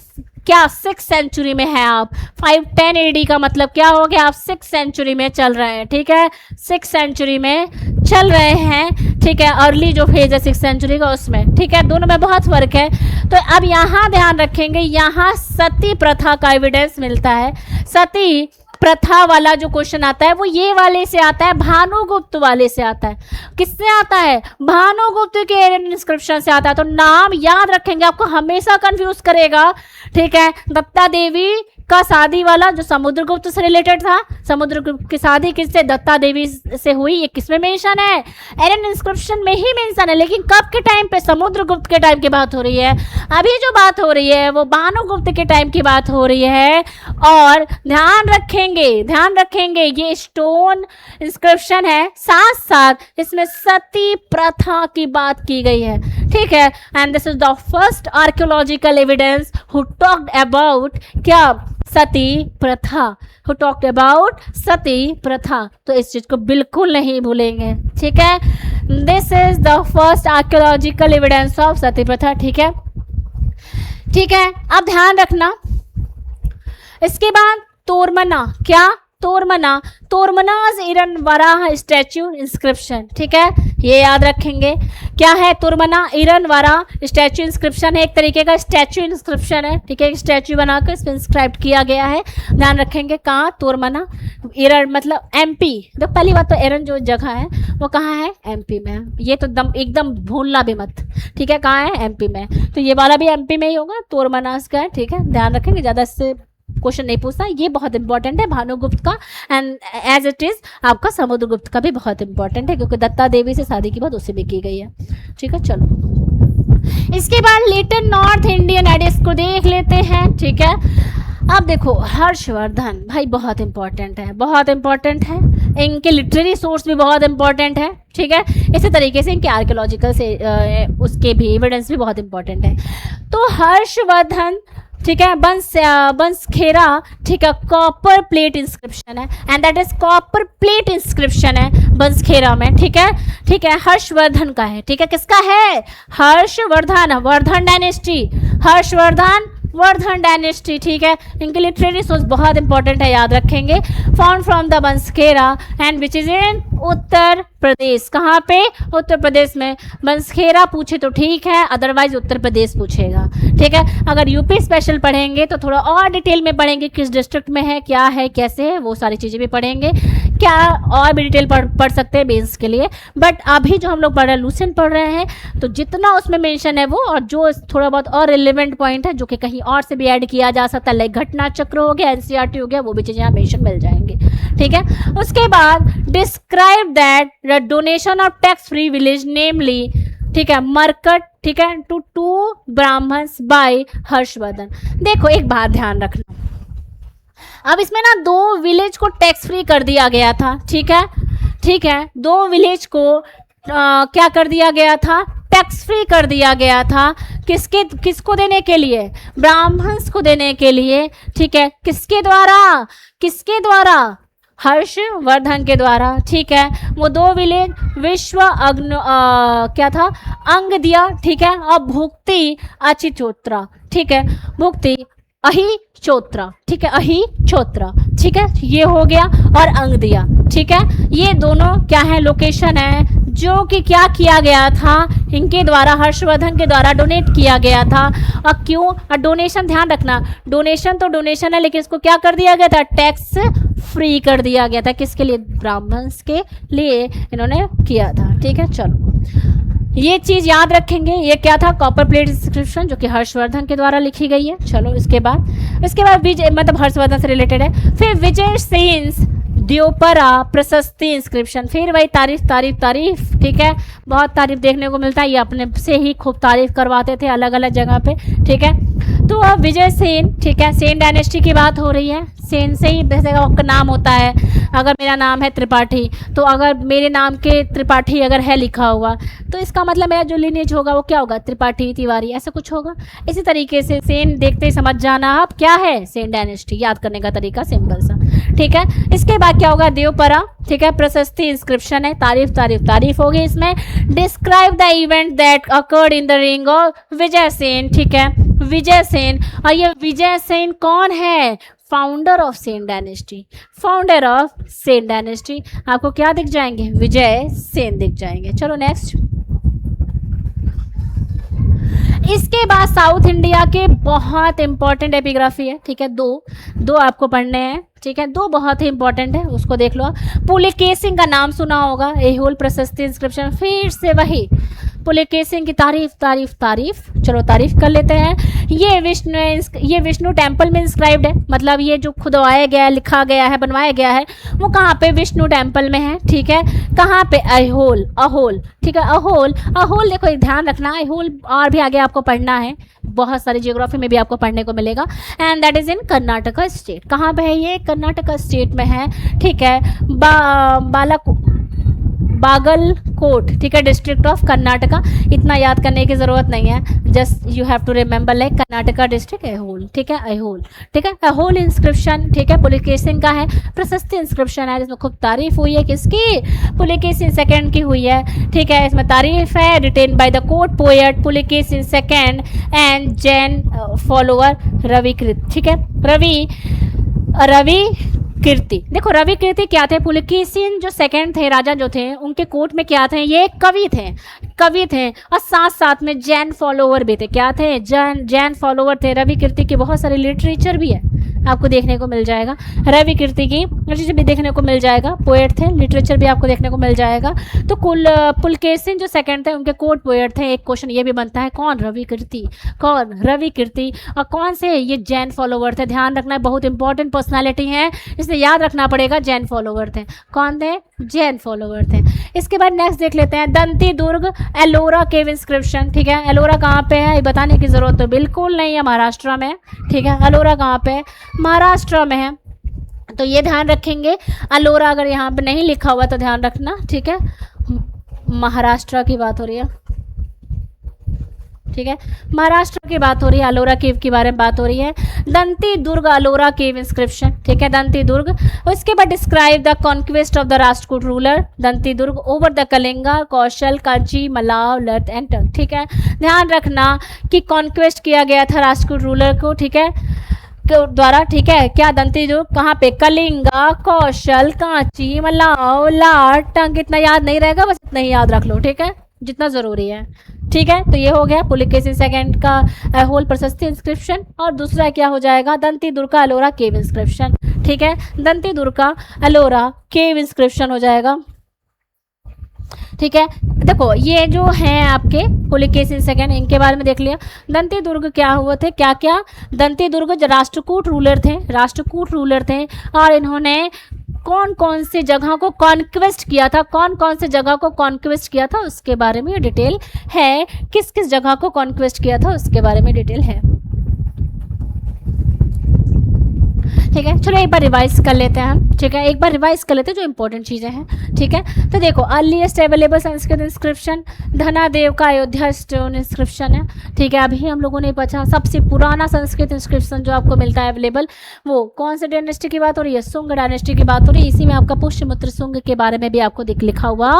क्या 6th सेंचुरी में है। आप 510 AD का मतलब क्या हो गया, आप 6th सेंचुरी में चल रहे हैं। ठीक है, 6th सेंचुरी में चल रहे हैं। ठीक है, अर्ली जो फेज है 6th सेंचुरी का उसमें। ठीक है, दोनों में बहुत फर्क है। तो अब यहाँ ध्यान रखेंगे, यहाँ सती प्रथा का एविडेंस मिलता है। सती प्रथा वाला जो क्वेश्चन आता है वो ये वाले से आता है, भानुगुप्त वाले से आता है। किससे आता है? भानुगुप्त के इंस्क्रिप्शन से आता है। तो नाम याद रखेंगे, आपको हमेशा कंफ्यूज करेगा, ठीक है। दत्ता देवी का शादी वाला जो समुद्रगुप्त से रिलेटेड था, समुद्रगुप्त की शादी किससे? दत्ता देवी से हुई। ये किसमें मेंशन है? एरन इंस्क्रिप्शन में ही मेंशन है, लेकिन कब के टाइम पे? समुद्रगुप्त के टाइम की बात हो रही है। अभी जो बात हो रही है वो भानुगुप्त के टाइम की बात हो रही है। और ध्यान रखेंगे ये स्टोन इंस्क्रिप्शन है, साथ साथ इसमें सती प्रथा की बात की गई है, ठीक है। And this is the first archaeological evidence who talked about क्या? सती प्रथा, हु टॉक्ड अबाउट सती प्रथा। तो इस चीज को बिल्कुल नहीं भूलेंगे, ठीक है। This is the first archaeological evidence of sati प्रथा, ठीक है, ठीक है। अब ध्यान रखना, इसके बाद तोरमना, क्या? तोरमनाज इरन वराह स्टैच्यू इंस्क्रिप्शन, ठीक है, ये याद रखेंगे। क्या है? तोरमना इरन वराह स्टैच्यू इंस्क्रिप्शन है, एक तरीके का स्टैच्यू इंस्क्रिप्शन है, ठीक है। एक स्टैच्यू बनाकर इसमें इंस्क्राइब किया गया है, ध्यान रखेंगे। कहाँ? तोरमना इरन मतलब एमपी। तो पहली बात तो इरन जो जगह है वो कहाँ है? एमपी में। ये तो एकदम भूलना भी मत, ठीक है। कहाँ है? एमपी में। तो ये वाला भी एमपी में ही होगा, तोरमनाज का है, ठीक है, ध्यान रखेंगे। ज़्यादा इससे क्वेश्चन नहीं पूछना, ये बहुत इंपॉर्टेंट है भानुगुप्त का, एंड एज इट इज आपका समुद्रगुप्त का भी बहुत इंपॉर्टेंट है, क्योंकि दत्ता देवी से शादी की बात उससे भी की गई है, ठीक है। चलो इसके बाद लिटिल नॉर्थ इंडियन एडिस को देख लेते हैं, ठीक है। अब देखो हर्षवर्धन भाई बहुत इंपॉर्टेंट है, इनके लिटरेरी सोर्स भी बहुत इंपॉर्टेंट है, ठीक है। इसी तरीके से इनके आर्कियोलॉजिकल से उसके भी एविडेंस भी बहुत इंपॉर्टेंट है। तो हर्षवर्धन, ठीक है, बंसखेरा, ठीक है, कॉपर प्लेट इंस्क्रिप्शन है, and that is copper plate inscription है बंसखेरा में, ठीक है, ठीक है। हर्षवर्धन का है, ठीक है, किसका है? हर्षवर्धन, वर्धन डायनेस्टी, वर्धन डायनेस्टी, ठीक है। इनके लिटरेरी सोर्स बहुत इंपॉर्टेंट है, याद रखेंगे। Found from the Banskhera and which is in Uttar Pradesh. कहाँ पे? उत्तर प्रदेश में। बंसखेरा पूछे तो ठीक है, अदरवाइज उत्तर प्रदेश पूछेगा, ठीक है। अगर यूपी स्पेशल पढ़ेंगे तो थोड़ा और डिटेल में पढ़ेंगे, किस डिस्ट्रिक्ट में है, क्या है, कैसे है, वो सारी चीज़ें भी पढ़ेंगे। क्या और भी डिटेल पढ़ सकते हैं बेस के लिए, बट अभी जो हम लोग पढ़ रहे हैं लूसेंट पढ़ रहे हैं, तो जितना उसमें मेंशन है वो, और जो थोड़ा बहुत और रिलेवेंट पॉइंट है जो कि कहीं और से भी ऐड किया जा सकता है, लाइक घटना चक्र हो गया, एनसीईआरटी हो गया, वो भी चीज़ें यहाँ मेंशन मिल जाएंगी, ठीक है। उसके बाद describe that the donation of tax free village namely, ठीक है, मरकट, ठीक है, टू ब्राह्मण्स बाय हर्षवर्धन। देखो एक बात ध्यान रखना, अब इसमें ना 2 विलेज को टैक्स फ्री कर दिया गया था, ठीक है, ठीक है। 2 विलेज को क्या कर दिया गया था? टैक्स फ्री कर दिया गया था। किसको देने के लिए? ब्राह्मण्स को देने के लिए, ठीक है। किसके द्वारा? हर्षवर्धन के द्वारा, ठीक है। वो 2 विलेज विश्व क्या था? अंग दिया, ठीक है, और भुक्ति अचिचोत्रा, ठीक है, भुक्ति अहिचोत्रा, ठीक है, अहिचोत्रा, ठीक है, ये हो गया, और अंग दिया, ठीक है। ये दोनों क्या है? लोकेशन है जो कि क्या किया गया था? इनके द्वारा, हर्षवर्धन के द्वारा डोनेट किया गया था। और क्यों? और डोनेशन, ध्यान रखना, डोनेशन तो डोनेशन है, लेकिन इसको क्या कर दिया गया था? टैक्स फ्री कर दिया गया था। किसके लिए? ब्राह्मण्स के लिए इन्होंने किया था, ठीक है। चलो ये चीज याद रखेंगे। ये क्या था? कॉपर प्लेट इंस्क्रिप्शन, जो कि हर्षवर्धन के द्वारा लिखी गई है। चलो इसके बाद विजय, मतलब हर्षवर्धन से रिलेटेड है। फिर विजय सेन्स द्योपरा प्रशस्ति इंस्क्रिप्शन, फिर वही तारीफ, ठीक है, बहुत तारीफ देखने को मिलता है। ये अपने से ही खूब तारीफ करवाते थे अलग अलग जगह पे, ठीक है। तो अब विजय सेन, ठीक है, सेन डायनेस्टी की बात हो रही है। सेन से ही जैसे आपका नाम होता है, अगर मेरा नाम है त्रिपाठी, तो अगर मेरे नाम के त्रिपाठी अगर है लिखा हुआ, तो इसका मतलब मेरा जो लिनेज होगा वो क्या होगा? त्रिपाठी, तिवारी, ऐसा कुछ होगा। इसी तरीके से सेन देखते ही समझ जाना आप क्या है? सेन डायनेस्टी। याद करने का तरीका सिंपल सा, ठीक है। इसके बाद क्या होगा? देवपरा, ठीक है, प्रशस्ति इंस्क्रिप्शन है, तारीफ होगी इसमें। Describe the event that occurred in the ring of Vijay Sen, ठीक है, विजय सेन। और ये विजय सेन कौन है? फाउंडर ऑफ सेन डायनेस्टी, आपको क्या दिख जाएंगे? विजय सेन दिख जाएंगे। चलो नेक्स्ट। इसके बाद साउथ इंडिया के बहुत इंपॉर्टेंट एपिग्राफी है, ठीक है, दो आपको पढ़ने हैं, ठीक है, दो बहुत ही इंपॉर्टेंट है, उसको देख लो। पुलिकेशिन का नाम सुना होगा, ऐहोल प्रशस्ति इंस्क्रिप्शन, फिर से वही पुलिकेशिन की तारीफ तारीफ तारीफ, चलो तारीफ कर लेते हैं। ये विष्णु टेम्पल में इंस्क्राइब्ड है, मतलब ये जो खुदवाया गया है, लिखा गया है, बनवाया गया है, वो कहाँ पे, विष्णु टेम्पल में है, ठीक है, कहाँ पे, अहोल, ठीक है, अहोल देखो एक ध्यान रखना, अहोल और भी आगे आपको पढ़ना है, बहुत सारी जियोग्राफी में भी आपको पढ़ने को मिलेगा, and that is in Karnataka state. कहाँ पे है ये, कर्नाटका स्टेट में है, ठीक है, बागलकोट, ठीक है, डिस्ट्रिक्ट ऑफ कर्नाटका। इतना याद करने की जरूरत नहीं है, just you have to remember like Karnataka district Aihole, ठीक है, ऐहोल, ठीक है, ऐहोल इंस्क्रिप्शन, ठीक है, पुलिकेशिन का है, प्रशस्ति इंस्क्रिप्शन है, जिसमें खूब तारीफ हुई है, किसकी, पुलिकेशिन सेकंड की हुई है, ठीक है, इसमें तारीफ है, written by the court poet Pulakeshin second and Jain follower Ravikirti, ठीक है, रवि कीर्ति। देखो रवि कीर्ति क्या थे, पुलकेशिन जो सेकंड थे, राजा जो थे, उनके कोर्ट में क्या थे, ये कवि थे और साथ साथ में जैन फॉलोवर भी थे, क्या थे, जैन फॉलोवर थे। रवि कीर्ति की बहुत सारी लिटरेचर भी है, आपको देखने को मिल जाएगा, रवि कीर्ति की लिटरेचर भी देखने को मिल जाएगा, पोएट थे, लिटरेचर भी आपको देखने को मिल जाएगा। तो पुलकेशिन जो सेकंड थे, उनके कोर्ट पोएट थे। एक क्वेश्चन ये भी बनता है, कौन, रवि कीर्ति, और कौन से, ये जैन फॉलोवर थे। ध्यान रखना है, बहुत इंपॉर्टेंट पर्सनालिटी है, इसलिए याद रखना पड़ेगा, जैन फॉलोवर थे। कौन थे, जैन फॉलोवर थे। इसके बाद नेक्स्ट देख लेते हैं, दंती दुर्ग एलोरा केव इंस्क्रिप्शन, ठीक है, एलोरा कहाँ पे है, ये बताने की जरूरत तो बिल्कुल नहीं है, महाराष्ट्र में, ठीक है, एलोरा कहाँ पे है, महाराष्ट्र में है, तो ये ध्यान रखेंगे। अलोरा अगर यहाँ पे नहीं लिखा हुआ तो ध्यान रखना, ठीक है, महाराष्ट्र की बात हो रही है, ठीक है, महाराष्ट्र की बात हो रही है, अलोरा केव के बारे में बात हो रही है। दंती दुर्ग अलोरा केव इंस्क्रिप्शन, ठीक है, दंती दुर्ग। उसके बाद describe the conquest of the Rashtrakuta ruler, Dantidurga, over the Kalinga, Kosala, Kanchi, Malava, Lata and टंग, ठीक है, ध्यान रखना कि कॉन्क्वेस्ट किया गया था राष्ट्रकूट रूलर को, ठीक है, द्वारा, ठीक है, क्या, दंती दुर्ग, कहाँ पे, कलिंगा, कौशल, कांची, मलाव, लाट, टंग। इतना याद नहीं रहेगा, बस इतना ही याद रख लो, ठीक है, जितना जरूरी है, ठीक है। तो ये हो गया पुलिकेशिन सेकंड का होल प्रशस्ति इंस्क्रिप्शन, और दूसरा क्या हो जाएगा, दंती दुर्ग का अलोरा केव इंस्क्रिप्शन, ठीक है, दंती दुर्ग का अलोरा केव इंस्क्रिप्शन हो जाएगा, ठीक है। देखो ये जो हैं आपके पुलिकेशिन सेकंड, इनके बारे में देख लिया। दंती दुर्ग क्या हुए थे, क्या क्या, दंती दुर्ग जो राष्ट्रकूट रूलर थे, और इन्होंने कौन कौन से जगह को कॉन्क्वेस्ट किया था, उसके बारे में डिटेल है, किस किस जगह को कॉन्क्वेस्ट किया था उसके बारे में डिटेल है, ठीक है। चलो एक बार रिवाइज कर लेते हैं हम, ठीक है, एक बार रिवाइज कर लेते हैं जो इंपॉर्टेंट चीज़ें हैं, ठीक है। तो देखो अर्लीस्ट अवेलेबल संस्कृत इंस्क्रिप्शन धनादेव का अयोध्या स्टोन इंस्क्रिप्शन है, ठीक है। अभी हम लोगों ने पूछा सबसे पुराना संस्कृत इंस्क्रिप्शन जो आपको मिलता है अवेलेबल, वो कौन से डायनेस्टी की बात हो रही है, सुंग डायनेस्टी की बात हो रही है। इसी में आपका पुष्यमित्र सुंग के बारे में भी आपको लिखा हुआ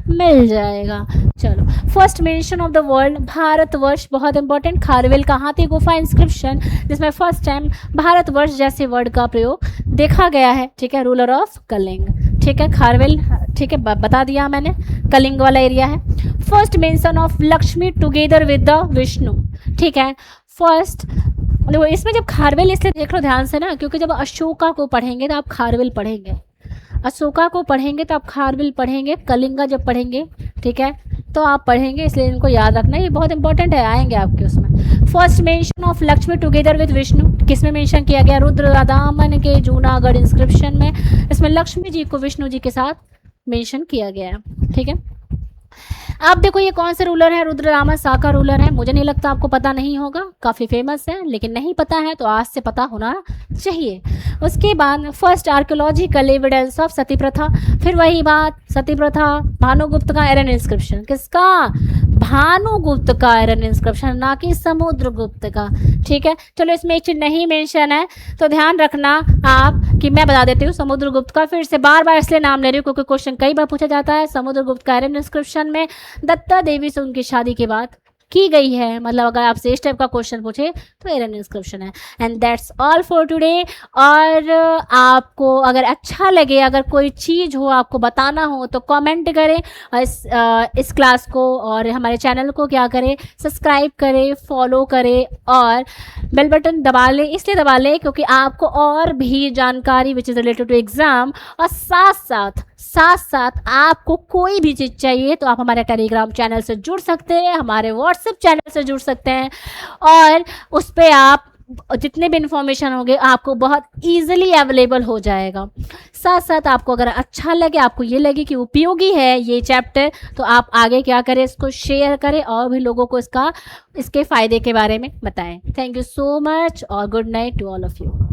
मिल जाएगा। चलो first mention of the world, Bharatvarsh, बहुत इंपॉर्टेंट, खारवेल का हाथी गुफा इंस्क्रिप्शन, जिसमें फर्स्ट टाइम भारतवर्ष जैसे वर्ड का प्रयोग देखा गया है, ठीक है। रूलर ऑफ कलिंग, ठीक है, खारवेल, ठीक है, बता दिया मैंने, कलिंग वाला एरिया है। First mention of Lakshmi together with the Vishnu, ठीक है। फर्स्ट देखो इसमें जब खारवेल, इसलिए देख लो ध्यान से ना, क्योंकि जब अशोका को पढ़ेंगे तो आप खारवेल पढ़ेंगे, अशोका को पढ़ेंगे तो आप खारवेल पढ़ेंगे, कलिंगा जब पढ़ेंगे, ठीक है, तो आप पढ़ेंगे, इसलिए इनको याद रखना, ये बहुत इंपॉर्टेंट है, आएंगे आपके उसमें। First mention of Lakshmi together with Vishnu, किसमें मेंशन किया गया, रुद्रदामन के जूनागढ़ इंस्क्रिप्शन में, इसमें लक्ष्मी जी को विष्णु जी के साथ मेंशन किया गया है, ठीक है। अब देखो ये कौन से रूलर है, रुद्रदामन शाह का रूलर है, मुझे नहीं लगता आपको पता नहीं होगा, काफ़ी फेमस है, लेकिन नहीं पता है तो आज से पता होना चाहिए। उसके बाद first archaeological evidence of sati प्रथा, फिर वही बात, सती प्रथा, भानुगुप्त का आयरन इंस्क्रिप्शन, किसका, भानुगुप्त का आयरन इंस्क्रिप्शन, ना कि समुद्रगुप्त का, ठीक है। चलो इसमें एक चीज नहीं मेंशन है तो ध्यान रखना आप, कि मैं बता देती हूँ समुद्रगुप्त का, फिर से बार बार इसलिए नाम ले रही हूँ क्योंकि क्वेश्चन कई बार पूछा जाता है। समुद्रगुप्त का आयरन इंस्क्रिप्शन में दत्ता देवी से उनकी शादी के बाद की गई है, मतलब अगर आपसे इस टाइप का क्वेश्चन पूछे तो एरर इंस्क्रिप्शन है। And that's all for today. और आपको अगर अच्छा लगे, अगर कोई चीज़ हो आपको बताना हो तो कमेंट करें, और इस क्लास को और हमारे चैनल को क्या करें, सब्सक्राइब करें, फॉलो करें और बेल बटन दबा लें। इसलिए दबा लें क्योंकि आपको और भी जानकारी which is related to exam, और साथ साथ आपको कोई भी चीज़ चाहिए तो आप हमारे टेलीग्राम चैनल से जुड़ सकते हैं, हमारे व्हाट्सएप चैनल से जुड़ सकते हैं, और उस पर आप जितने भी इंफॉर्मेशन होंगे आपको बहुत ईजिली अवेलेबल हो जाएगा। साथ साथ आपको अगर अच्छा लगे, आपको ये लगे कि उपयोगी है ये चैप्टर, तो आप आगे क्या करें, इसको शेयर करें और भी लोगों को इसके फ़ायदे के बारे में बताएं। थैंक यू सो मच और good night to all of you.